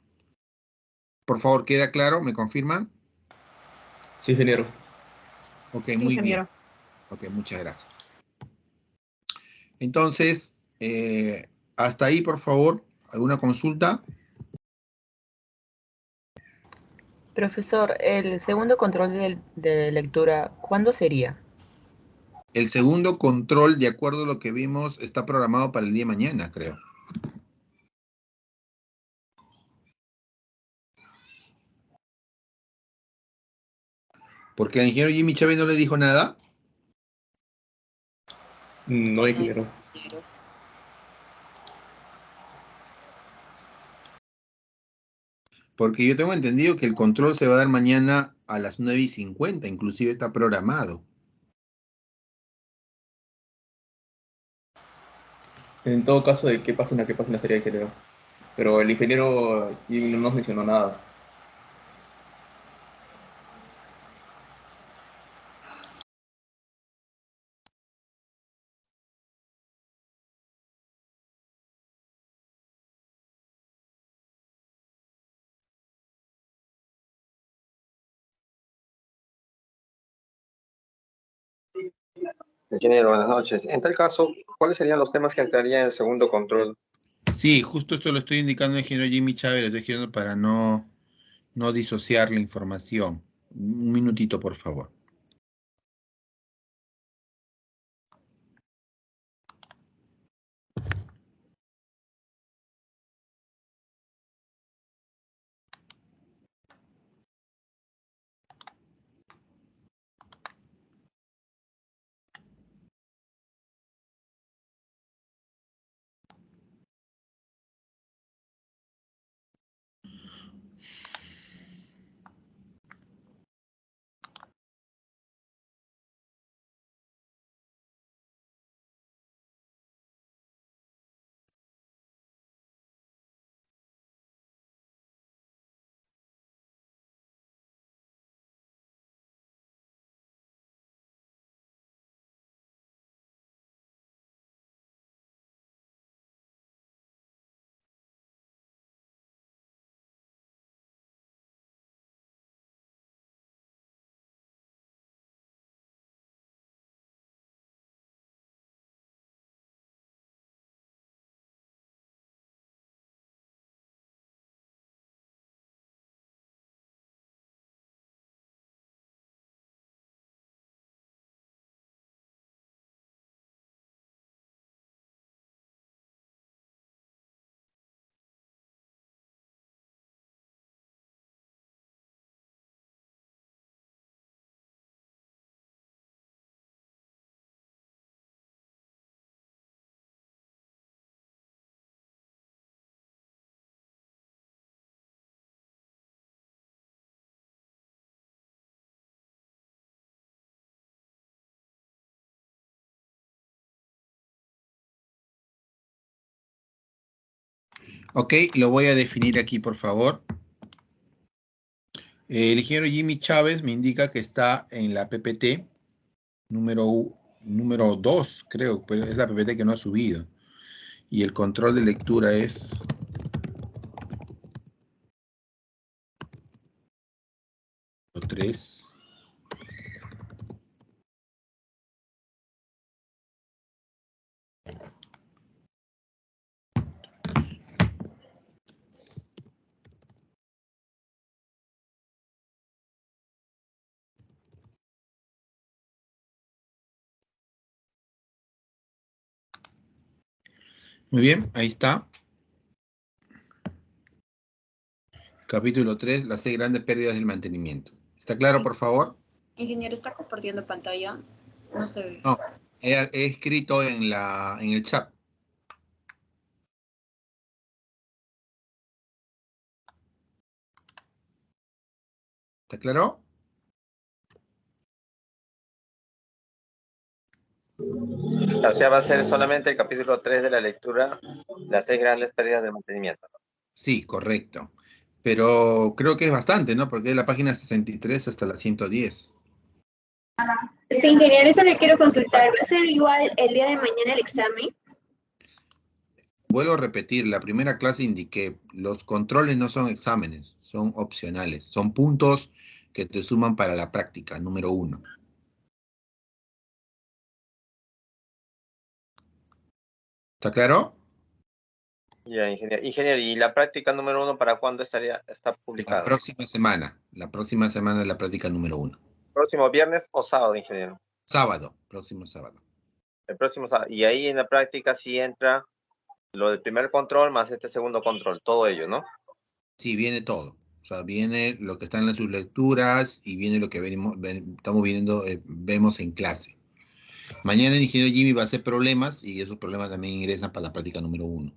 Por favor, ¿queda claro? ¿Me confirman? Sí, ingeniero. Ok, Sí, muy bien. ingeniero. Ok, muchas gracias. Entonces, hasta ahí, por favor, ¿alguna consulta? Profesor, el segundo control de lectura, ¿cuándo sería? El segundo control, de acuerdo a lo que vimos, está programado para el día de mañana, creo. Porque al ingeniero Jimmy Chávez no le dijo nada. No, ingeniero. Porque yo tengo entendido que el control se va a dar mañana a las 9:50, inclusive está programado. En todo caso, ¿de qué página sería, ingeniero? Pero el ingeniero Jimmy no nos mencionó nada. Ingeniero, buenas noches. En tal caso, ¿cuáles serían los temas que entrarían en el segundo control? Sí, justo esto lo estoy indicando al ingeniero Jimmy Chávez, lo estoy escribiendo para no disociar la información. Un minutito, por favor. Ok, lo voy a definir aquí, por favor. El ingeniero Jimmy Chávez me indica que está en la PPT número 2, creo, pero es la PPT que no ha subido. Y el control de lectura es 3. Muy bien, ahí está. Capítulo 3, las 6 grandes pérdidas del mantenimiento. ¿Está claro, por favor? Ingeniero, ¿está compartiendo pantalla? No se ve. No, he escrito en el chat. ¿Está claro? O sea, va a ser solamente el capítulo 3 de la lectura, las 6 grandes pérdidas del mantenimiento. Sí, correcto. Pero creo que es bastante, ¿no? Porque de la página 63 hasta la 110. Sí, ingeniero, eso le quiero consultar. ¿Va a ser igual el día de mañana el examen? Vuelvo a repetir, la primera clase indiqué, los controles no son exámenes, son opcionales, son puntos que te suman para la práctica, número 1. ¿Está claro? Ya, ingeniero. Ingeniero, ¿y la práctica número 1 para cuándo está La publicada? próxima semana es la práctica número 1. ¿Próximo viernes o sábado, ingeniero? Sábado, próximo sábado. El próximo sábado. Y ahí en la práctica sí entra lo del primer control más este segundo control, todo ello, ¿no? Sí, viene todo. O sea, viene lo que está en sus lecturas y viene lo que estamos viendo, vemos en clase. Mañana el ingeniero Jimmy va a hacer problemas y esos problemas también ingresan para la práctica número 1.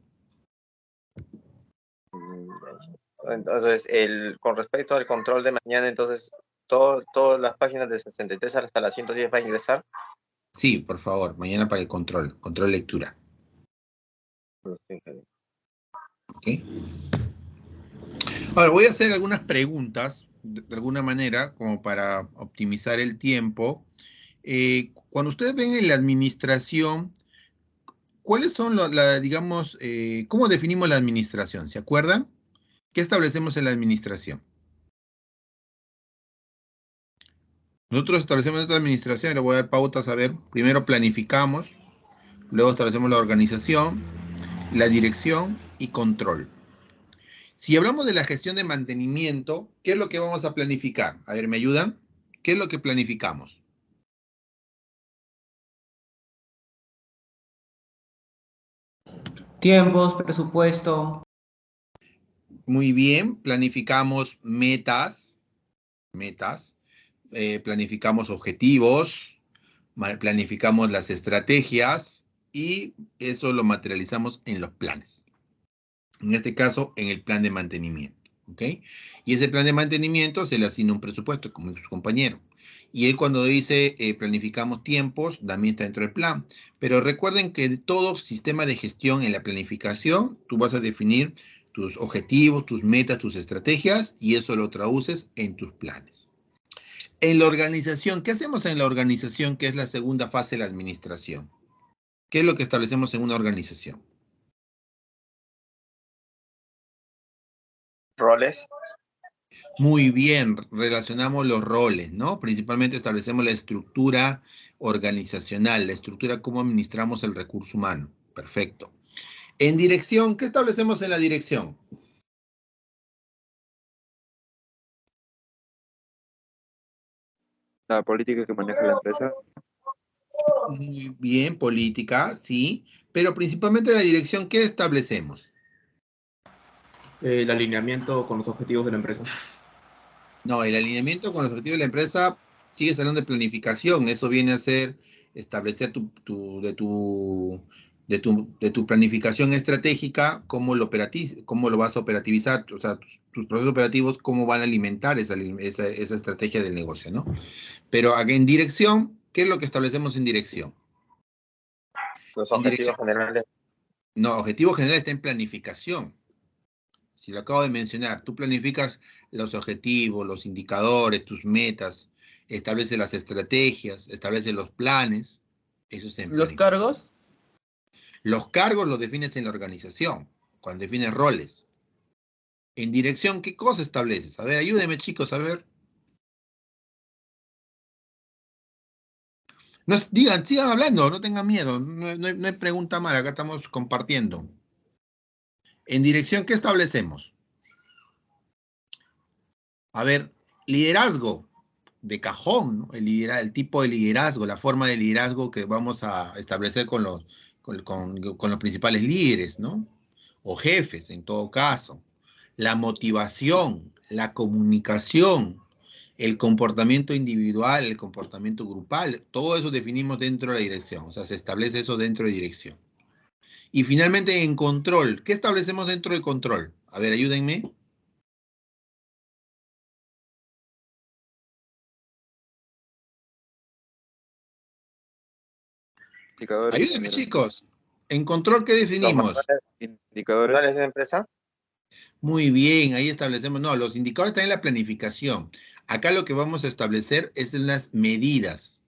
Entonces, con respecto al control de mañana, entonces, todas las páginas de 63 hasta las 110 va a ingresar. Sí, por favor, mañana para el control lectura. ¿Ok? Ahora, voy a hacer algunas preguntas, de alguna manera, como para optimizar el tiempo. Cuando ustedes ven en la administración, ¿cuáles son, digamos, cómo definimos la administración? ¿Se acuerdan? ¿Qué establecemos en la administración? Nosotros establecemos esta administración, le voy a dar pautas a ver. Primero planificamos, luego establecemos la organización, la dirección y control. Si hablamos de la gestión de mantenimiento, ¿qué es lo que vamos a planificar? A ver, ¿me ayudan? ¿Qué es lo que planificamos? Tiempos, presupuesto. Muy bien, planificamos metas, planificamos objetivos, planificamos las estrategias y eso lo materializamos en los planes. En este caso, en el plan de mantenimiento. ¿Ok? Y ese plan de mantenimiento se le asigna un presupuesto, como su compañero. Y él cuando dice planificamos tiempos, también está dentro del plan. Pero recuerden que todo sistema de gestión en la planificación, tú vas a definir tus objetivos, tus metas, tus estrategias, y eso lo traduces en tus planes. En la organización, ¿qué hacemos en la organización, que es la segunda fase de la administración? ¿Qué es lo que establecemos en una organización? Roles. Muy bien, relacionamos los roles, ¿no? Principalmente establecemos la estructura organizacional, la estructura cómo administramos el recurso humano. Perfecto. En dirección, ¿qué establecemos en la dirección? La política que maneja la empresa. Muy bien, política, sí. Pero principalmente en la dirección, ¿qué establecemos? El alineamiento con los objetivos de la empresa. No, el alineamiento con los objetivos de la empresa sigue hablando de planificación. Eso viene a ser establecer de tu planificación estratégica, cómo lo vas a operativizar, o sea, tus procesos operativos, cómo van a alimentar esa estrategia del negocio, ¿no? Pero en dirección, ¿qué es lo que establecemos en dirección? Los En objetivos dirección, generales. no, objetivo general está en planificación. Si lo acabo de mencionar, tú planificas los objetivos, los indicadores, tus metas, estableces las estrategias, estableces los planes. Eso es en ¿Los cargos? Los cargos los defines en la organización, cuando defines roles. En dirección, ¿qué cosa estableces? A ver, ayúdenme, chicos, a ver. No, sigan hablando, no tengan miedo, no hay pregunta mala, acá estamos compartiendo. En dirección, ¿qué establecemos? A ver, liderazgo de cajón, ¿no? El tipo de liderazgo, la forma de liderazgo que vamos a establecer con los principales líderes, ¿no? O jefes, en todo caso. La motivación, la comunicación, el comportamiento individual, el comportamiento grupal, todo eso definimos dentro de la dirección, o sea, se establece eso dentro de dirección. Y finalmente en control, ¿qué establecemos dentro de control? A ver, ayúdenme. Indicadores. Ayúdenme, chicos. En control, ¿qué definimos? Indicadores. ¿Manuales de empresa? Muy bien, ahí establecemos. No, los indicadores están en la planificación. Acá lo que vamos a establecer es las medidas,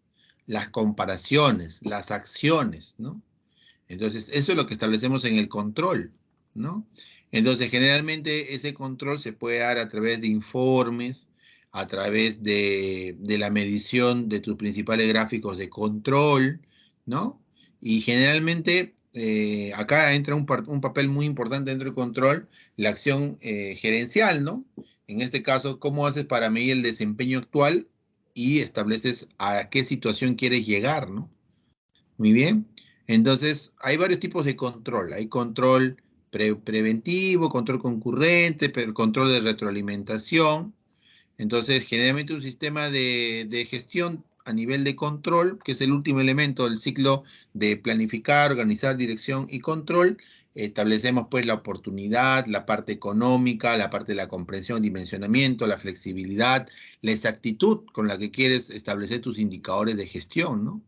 las comparaciones, las acciones, ¿no? Entonces, eso es lo que establecemos en el control, ¿no? Entonces, generalmente ese control se puede dar a través de informes, a través de la medición de tus principales gráficos de control, ¿no? Y generalmente acá entra un papel muy importante dentro del control, la acción gerencial, ¿no? En este caso, ¿cómo haces para medir el desempeño actual y estableces a qué situación quieres llegar, ¿no? Muy bien. Entonces, hay varios tipos de control. Hay control preventivo, control concurrente, control de retroalimentación. Entonces, generalmente un sistema de gestión a nivel de control, que es el último elemento del ciclo de planificar, organizar, dirección y control, establecemos pues la oportunidad, la parte económica, la parte de la comprensión, dimensionamiento, la flexibilidad, la exactitud con la que quieres establecer tus indicadores de gestión, ¿no?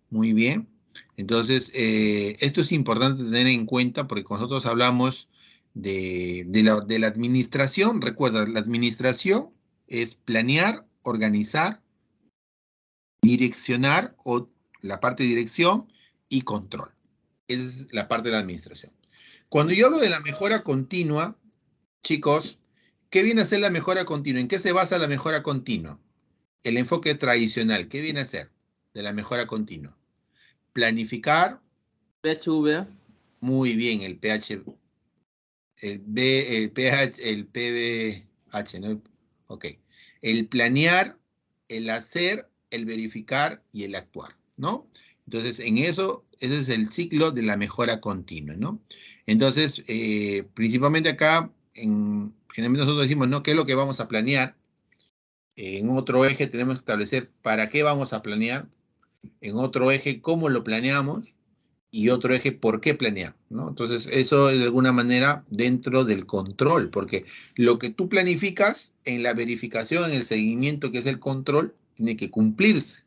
Muy bien. Entonces, esto es importante tener en cuenta porque cuando nosotros hablamos de la administración, recuerda, la administración es planear, organizar, direccionar o la parte de dirección y control. Esa es la parte de la administración. Cuando yo hablo de la mejora continua, chicos, ¿qué viene a ser la mejora continua? ¿En qué se basa la mejora continua? El enfoque tradicional, ¿qué viene a ser de la mejora continua? Planificar. PHV. Muy bien, el pH, el pH, el PBH, ¿no? Ok. El planear, el hacer, el verificar y el actuar, ¿no? Entonces, en eso, ese es el ciclo de la mejora continua, ¿no? Entonces, principalmente acá, generalmente nosotros decimos, ¿no? ¿Qué es lo que vamos a planear? En otro eje tenemos que establecer para qué vamos a planear. En otro eje, cómo lo planeamos. Y otro eje, ¿por qué planear? ¿No? Entonces, eso es de alguna manera dentro del control, porque lo que tú planificas en la verificación, en el seguimiento, que es el control, tiene que cumplirse.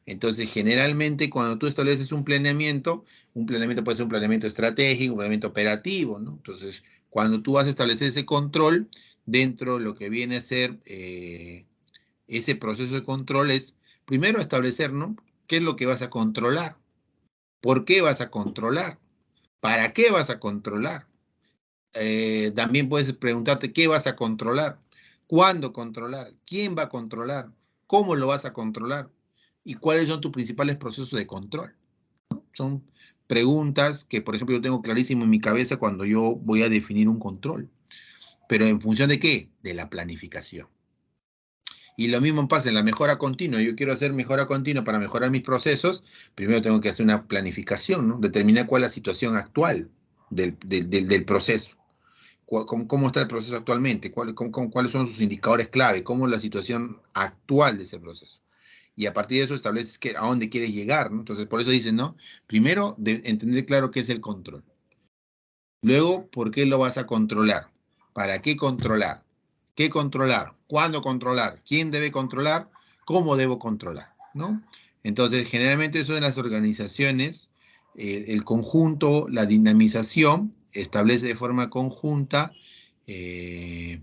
Entonces, generalmente, cuando tú estableces un planeamiento puede ser un planeamiento estratégico, un planeamiento operativo, ¿no? Entonces, cuando tú vas a establecer ese control, dentro de lo que viene a ser ese proceso de control es, primero, establecer, ¿no? ¿Qué es lo que vas a controlar? ¿Por qué vas a controlar? ¿Para qué vas a controlar? También puedes preguntarte qué vas a controlar, cuándo controlar, quién va a controlar, cómo lo vas a controlar y cuáles son tus principales procesos de control, ¿no? Son preguntas que, por ejemplo, yo tengo clarísimo en mi cabeza cuando yo voy a definir un control. ¿Pero en función de qué? De la planificación. Y lo mismo pasa en la mejora continua. Yo quiero hacer mejora continua para mejorar mis procesos. Primero tengo que hacer una planificación, ¿no? Determinar cuál es la situación actual del proceso. ¿Cómo está el proceso actualmente? ¿Cuáles son sus indicadores clave? ¿Cómo es la situación actual de ese proceso? Y a partir de eso estableces a dónde quieres llegar, ¿no? Entonces, por eso dicen, ¿no? Primero, entender claro qué es el control. Luego, ¿por qué lo vas a controlar? ¿Para qué controlar? ¿Qué controlar? ¿Cuándo controlar? ¿Quién debe controlar? ¿Cómo debo controlar? ¿No? Entonces, generalmente eso en las organizaciones, el conjunto, la dinamización, establece de forma conjunta,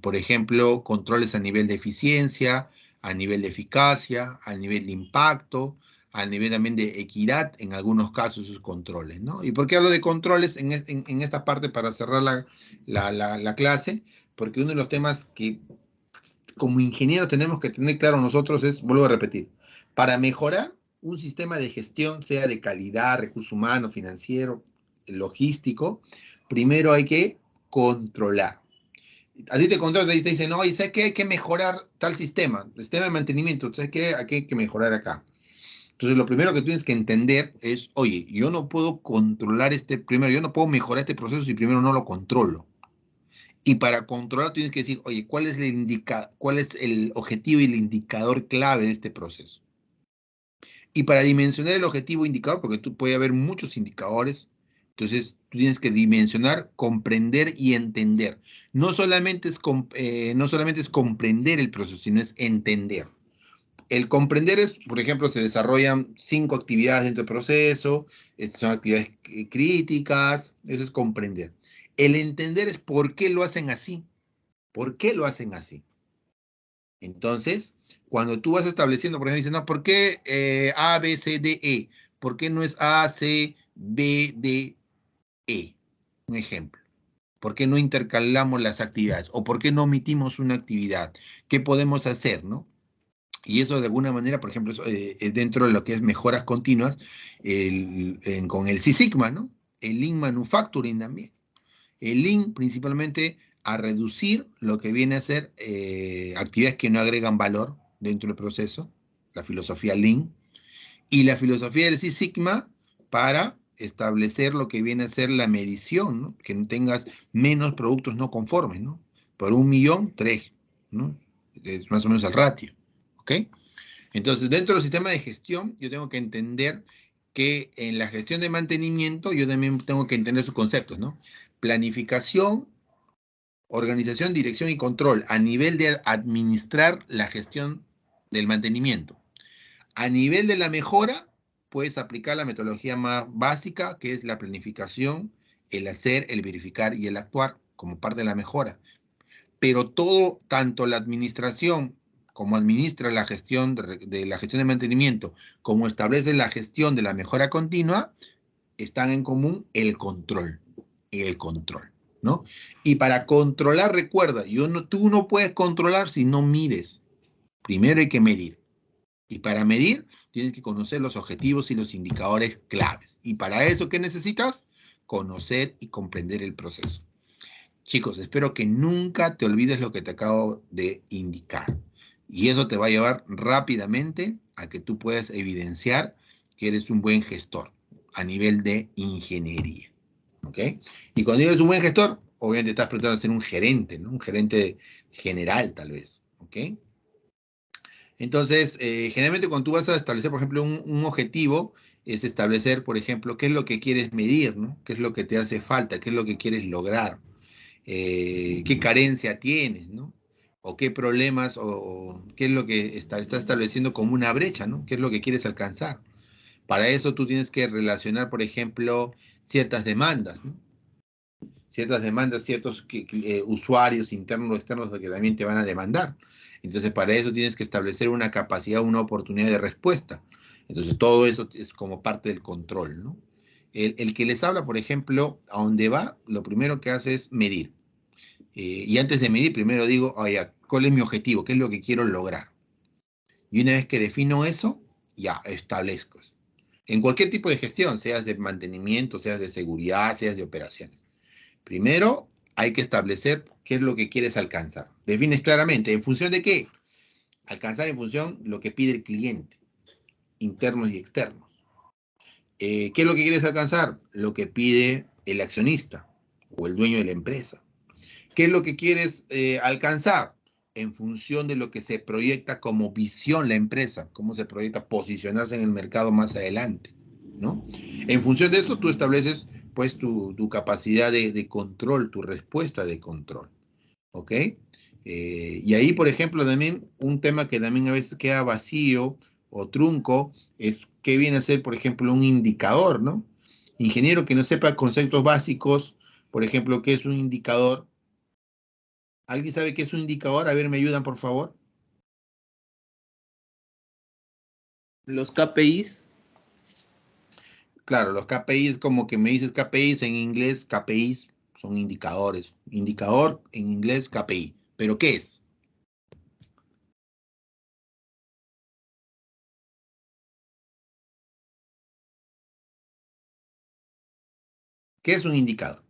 por ejemplo, controles a nivel de eficiencia, a nivel de eficacia, a nivel de impacto, al nivel también de equidad, en algunos casos sus controles, ¿no? ¿Y por qué hablo de controles en esta parte para cerrar la clase? Porque uno de los temas que como ingenieros tenemos que tener claro nosotros es, vuelvo a repetir, para mejorar un sistema de gestión, sea de calidad, recurso humano, financiero, logístico, primero hay que controlar. A ti te controlan y te dicen, no, y ¿sabes qué? Hay que mejorar tal sistema, el sistema de mantenimiento, ¿sabes qué? Aquí hay que mejorar acá. Entonces, lo primero que tienes que entender es, oye, yo no puedo controlar primero, yo no puedo mejorar este proceso si primero no lo controlo. Y para controlar tienes que decir, oye, ¿cuál es el objetivo y el indicador clave de este proceso? Y para dimensionar el objetivo indicador, porque tú puede haber muchos indicadores, entonces tú tienes que dimensionar, comprender y entender. No solamente es comprender el proceso, sino es entender. El comprender es, por ejemplo, se desarrollan 5 actividades dentro del proceso, estas son actividades críticas, eso es comprender. El entender es por qué lo hacen así, por qué lo hacen así. Entonces, cuando tú vas estableciendo, por ejemplo, dices, no, ¿por qué A, B, C, D, E? ¿Por qué no es A, C, B, D, E? Un ejemplo. ¿Por qué no intercalamos las actividades? ¿O por qué no omitimos una actividad? ¿Qué podemos hacer, no? Y eso de alguna manera, por ejemplo, es dentro de lo que es mejoras continuas con el Six Sigma, ¿no? El Lean Manufacturing también. El Lean principalmente a reducir lo que viene a ser actividades que no agregan valor dentro del proceso, la filosofía Lean, y la filosofía del Six Sigma para establecer lo que viene a ser la medición, ¿no? Que tengas menos productos no conformes, ¿no? Por 1.000.000, 3, ¿no? Es más o menos el ratio, ¿ok? Entonces, dentro del sistema de gestión, yo tengo que entender que en la gestión de mantenimiento, yo también tengo que entender sus conceptos, ¿no? Planificación, organización, dirección y control a nivel de administrar la gestión del mantenimiento. A nivel de la mejora, puedes aplicar la metodología más básica, que es la planificación, el hacer, el verificar y el actuar como parte de la mejora. Pero todo, tanto la administración como administra la gestión de la gestión de mantenimiento, como establece la gestión de la mejora continua, están en común el control, ¿no? Y para controlar, recuerda, tú no puedes controlar si no mides. Primero hay que medir. Y para medir, tienes que conocer los objetivos y los indicadores claves. Y para eso, ¿qué necesitas? Conocer y comprender el proceso. Chicos, espero que nunca te olvides lo que te acabo de indicar. Y eso te va a llevar rápidamente a que tú puedas evidenciar que eres un buen gestor a nivel de ingeniería. ¿Ok? Y cuando eres un buen gestor, obviamente estás preparado a ser un gerente, ¿no? Un gerente general, tal vez. ¿Ok? Entonces, generalmente cuando tú vas a establecer, por ejemplo, un objetivo, es establecer, por ejemplo, qué es lo que quieres medir, ¿no? ¿Qué es lo que te hace falta? ¿Qué es lo que quieres lograr? ¿Qué carencia tienes, ¿no? O qué problemas, o qué es lo que está estableciendo como una brecha, ¿no? ¿Qué es lo que quieres alcanzar? Para eso tú tienes que relacionar, por ejemplo, ciertas demandas, ¿no? Ciertas demandas, ciertos usuarios internos o externos que también te van a demandar. Entonces, para eso tienes que establecer una capacidad, una oportunidad de respuesta. Entonces, todo eso es como parte del control, ¿no? El que les habla, por ejemplo, a dónde va, lo primero que hace es medir. Y antes de medir, primero digo, oye, ¿cuál es mi objetivo? ¿Qué es lo que quiero lograr? Y una vez que defino eso, ya establezco. En cualquier tipo de gestión, seas de mantenimiento, seas de seguridad, seas de operaciones. Primero, hay que establecer qué es lo que quieres alcanzar. Defines claramente, ¿en función de qué? Alcanzar en función de lo que pide el cliente, internos y externos. ¿Qué es lo que quieres alcanzar? Lo que pide el accionista o el dueño de la empresa. ¿Qué es lo que quieres alcanzar? En función de lo que se proyecta como visión la empresa, cómo se proyecta posicionarse en el mercado más adelante, ¿no? En función de esto, tú estableces, pues, tu capacidad de control, tu respuesta de control, ¿ok? Y ahí, por ejemplo, también un tema que también a veces queda vacío o trunco es qué viene a ser, por ejemplo, un indicador, ¿no? Ingeniero que no sepa conceptos básicos, por ejemplo, ¿qué es un indicador? ¿Alguien sabe qué es un indicador? A ver, ¿me ayudan, por favor? Los KPIs. Claro, los KPIs, como que me dices KPIs en inglés, KPIs son indicadores. Indicador en inglés, KPI. ¿Pero qué es? ¿Qué es un indicador?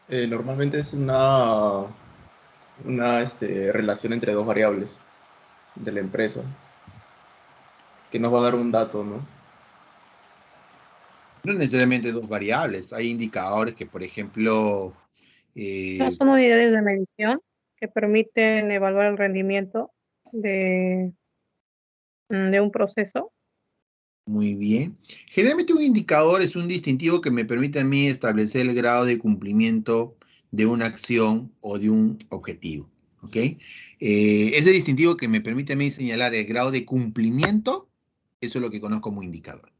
Normalmente es una relación entre dos variables de la empresa que nos va a dar un dato, ¿no? No necesariamente dos variables. Hay indicadores que, por ejemplo... No son unidades de medición que permiten evaluar el rendimiento de un proceso. Muy bien. Generalmente un indicador es un distintivo que me permite a mí establecer el grado de cumplimiento de una acción o de un objetivo, ¿Ok? Ese distintivo que me permite a mí señalar el grado de cumplimiento, eso es lo que conozco como indicador.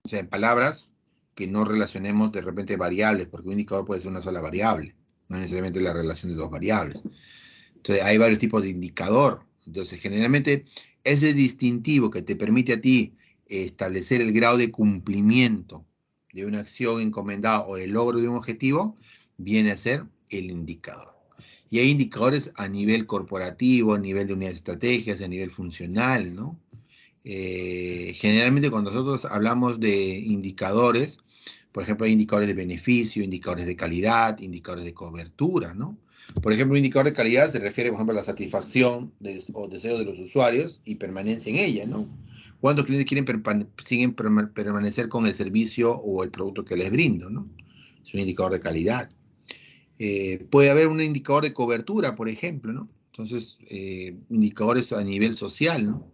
O sea, en palabras que no relacionemos de repente variables, porque un indicador puede ser una sola variable, no necesariamente la relación de dos variables. Entonces, hay varios tipos de indicador. Entonces, generalmente, ese distintivo que te permite a ti establecer el grado de cumplimiento de una acción encomendada o el logro de un objetivo, viene a ser el indicador. Y hay indicadores a nivel corporativo, a nivel de unidades estrategias, a nivel funcional, ¿no? Generalmente cuando nosotros hablamos de indicadores, por ejemplo, hay indicadores de beneficio, indicadores de calidad, indicadores de cobertura, ¿no? Por ejemplo, un indicador de calidad se refiere, por ejemplo, a la satisfacción o deseo de los usuarios y permanencia en ella, ¿no? ¿Cuántos clientes quieren permanecer con el servicio o el producto que les brindo, ¿no? Es un indicador de calidad. Puede haber un indicador de cobertura, por ejemplo, ¿no? Entonces, indicadores a nivel social, ¿no?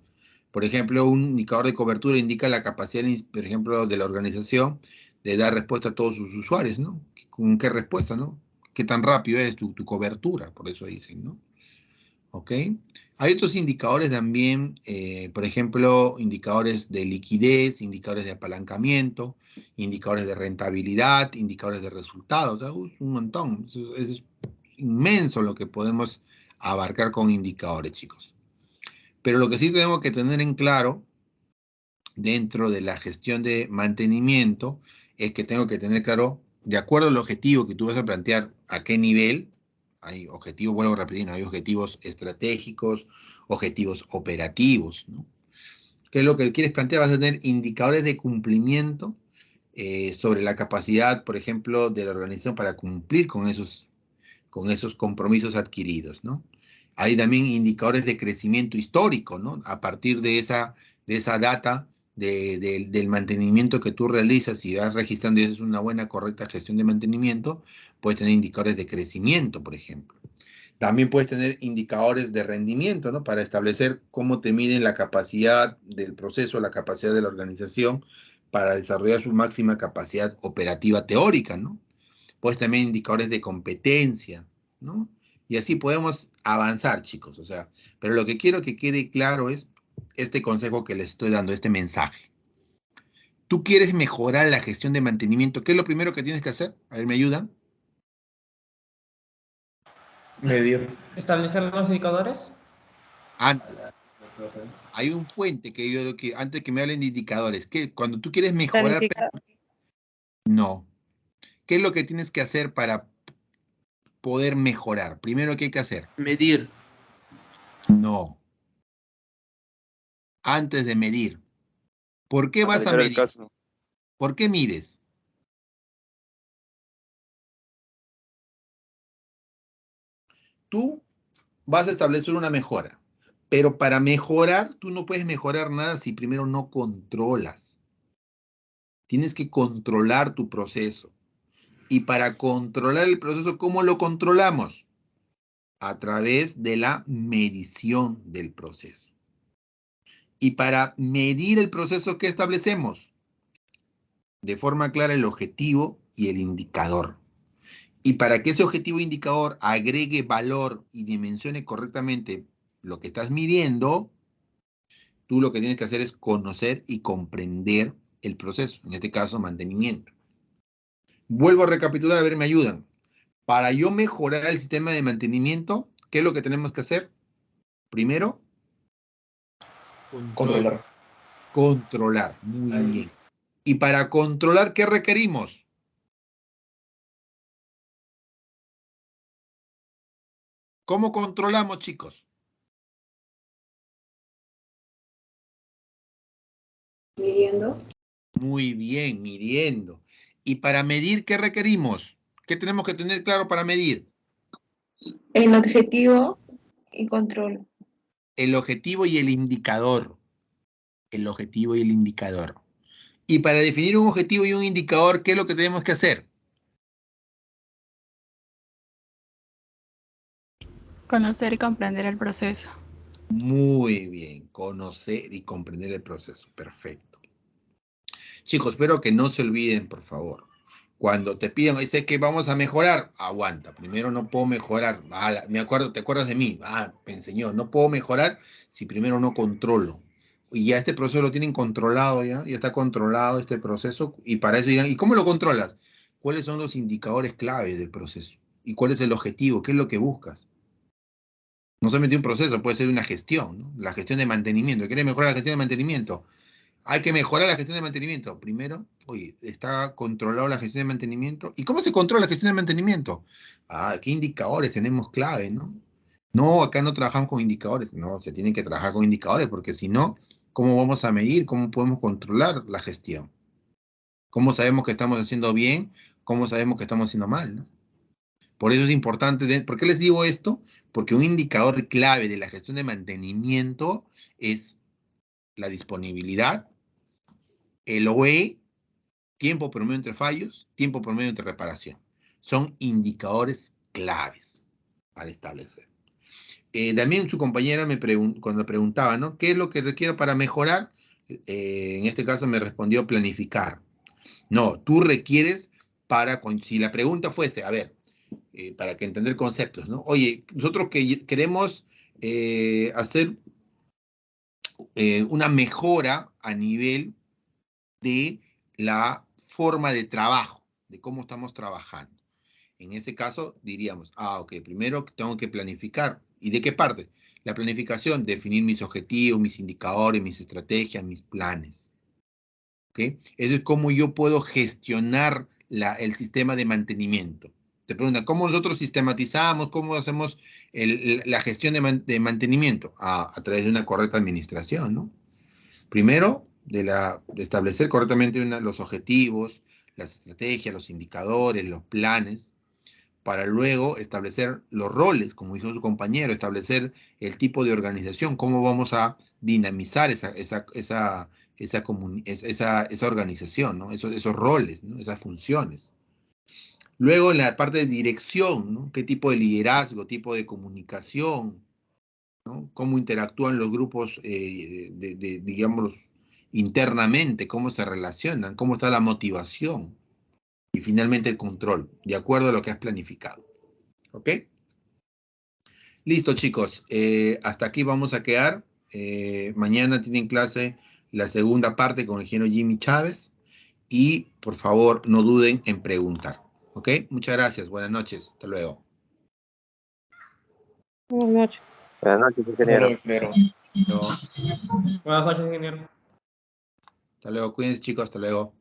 Por ejemplo, un indicador de cobertura indica la capacidad, por ejemplo, de la organización de dar respuesta a todos sus usuarios, ¿no? ¿Con qué respuesta, no? ¿Qué tan rápido es tu cobertura? Por eso dicen, ¿no? ¿Ok? Hay otros indicadores también, por ejemplo, indicadores de liquidez, indicadores de apalancamiento, indicadores de rentabilidad, indicadores de resultados, o sea, un montón. Es inmenso lo que podemos abarcar con indicadores, chicos. Pero lo que sí tenemos que tener en claro dentro de la gestión de mantenimiento es que tengo que tener claro, de acuerdo al objetivo que tú vas a plantear, a qué nivel. Hay objetivos, vuelvo a repetir, ¿no? Hay objetivos estratégicos, objetivos operativos, ¿no? ¿Qué es lo que quieres plantear? Vas a tener indicadores de cumplimiento sobre la capacidad, por ejemplo, de la organización para cumplir con esos compromisos adquiridos, ¿no? Hay también indicadores de crecimiento histórico, ¿no? A partir de esa data del mantenimiento que tú realizas y vas registrando y haces una buena, correcta gestión de mantenimiento, puedes tener indicadores de crecimiento, por ejemplo. También puedes tener indicadores de rendimiento, ¿no? Para establecer cómo te miden la capacidad del proceso, la capacidad de la organización para desarrollar su máxima capacidad operativa teórica, ¿no? Pues también indicadores de competencia, ¿no? Y así podemos avanzar, chicos. O sea, pero lo que quiero que quede claro es este consejo que les estoy dando, este mensaje. Tú quieres mejorar la gestión de mantenimiento. ¿Qué es lo primero que tienes que hacer? A ver, ¿me ayudan? Medir. ¿Establecer los indicadores? Antes. Hay un puente antes que me hablen de indicadores, que cuando tú quieres mejorar, no. ¿Qué es lo que tienes que hacer para poder mejorar? Primero, ¿qué hay que hacer? Medir. No. Antes de medir. ¿Por qué vas a medir? ¿Por qué mides? Tú vas a establecer una mejora, pero para mejorar, tú no puedes mejorar nada si primero no controlas. Tienes que controlar tu proceso. Y para controlar el proceso, ¿cómo lo controlamos? A través de la medición del proceso. Y para medir el proceso, ¿qué establecemos? De forma clara el objetivo y el indicador. Y para que ese objetivo indicador agregue valor y dimensione correctamente lo que estás midiendo, tú lo que tienes que hacer es conocer y comprender el proceso, en este caso mantenimiento. Vuelvo a recapitular, a ver, me ayudan. Para yo mejorar el sistema de mantenimiento, ¿qué es lo que tenemos que hacer? Primero, Controlar. Controlar, muy bien. Y para controlar, ¿qué requerimos? ¿Cómo controlamos, chicos? Midiendo. Muy bien, midiendo. ¿Y para medir qué requerimos? ¿Qué tenemos que tener claro para medir? El objetivo y control. El objetivo y el indicador. El objetivo y el indicador. Y para definir un objetivo y un indicador, ¿qué es lo que tenemos que hacer? Conocer y comprender el proceso. Muy bien, conocer y comprender el proceso. Perfecto. Chicos, espero que no se olviden, por favor. Cuando te piden, dice que vamos a mejorar, aguanta. Primero no puedo mejorar. ¿Te acuerdas de mí? Me enseñó. No puedo mejorar si primero no controlo. Y ya este proceso lo tienen controlado, ya está controlado este proceso. Y para eso dirán, ¿y cómo lo controlas? ¿Cuáles son los indicadores clave del proceso? ¿Y cuál es el objetivo? ¿Qué es lo que buscas? No solamente un proceso, puede ser una gestión, ¿no? La gestión de mantenimiento. ¿Quieres mejorar la gestión de mantenimiento? Hay que mejorar la gestión de mantenimiento. Primero, oye, ¿está controlado la gestión de mantenimiento? ¿Y cómo se controla la gestión de mantenimiento? ¿Qué indicadores tenemos clave, no? No, acá no trabajamos con indicadores. No, se tienen que trabajar con indicadores, porque si no, ¿cómo vamos a medir? ¿Cómo podemos controlar la gestión? ¿Cómo sabemos que estamos haciendo bien? ¿Cómo sabemos que estamos haciendo mal, no? Por eso es importante. ¿Por qué les digo esto? Porque un indicador clave de la gestión de mantenimiento es la disponibilidad, el OE, tiempo promedio entre fallos, tiempo promedio entre reparación. Son indicadores claves para establecer. También su compañera cuando preguntaba, ¿no? ¿Qué es lo que requiero para mejorar? En este caso me respondió planificar. No, tú requieres si la pregunta fuese, a ver, para que entender conceptos, ¿no? Oye, nosotros que queremos hacer una mejora a nivel de la forma de trabajo, de cómo estamos trabajando. En ese caso diríamos, ok, primero tengo que planificar. ¿Y de qué parte? La planificación, definir mis objetivos, mis indicadores, mis estrategias, mis planes. ¿Ok? Eso es cómo yo puedo gestionar el sistema de mantenimiento. Te preguntan, ¿cómo nosotros sistematizamos, cómo hacemos la gestión de mantenimiento? A través de una correcta administración, ¿no? Primero, de establecer correctamente los objetivos, las estrategias, los indicadores, los planes, para luego establecer los roles, como hizo su compañero, establecer el tipo de organización, cómo vamos a dinamizar esa organización, ¿no? Esos roles, ¿no? Esas funciones. Luego, en la parte de dirección, ¿no? ¿Qué tipo de liderazgo, tipo de comunicación, ¿no? Cómo interactúan los grupos, digamos, internamente, cómo se relacionan, cómo está la motivación. Y finalmente el control, de acuerdo a lo que has planificado. ¿Ok? Listo, chicos. Hasta aquí vamos a quedar. Mañana tienen clase la segunda parte con el ingeniero Jimmy Chávez. Y, por favor, no duden en preguntar. ¿Ok? Muchas gracias. Buenas noches. Hasta luego. Buenas noches. Buenas noches, ingeniero. Buenas noches, ingeniero. Hasta luego. Cuídense, chicos. Hasta luego.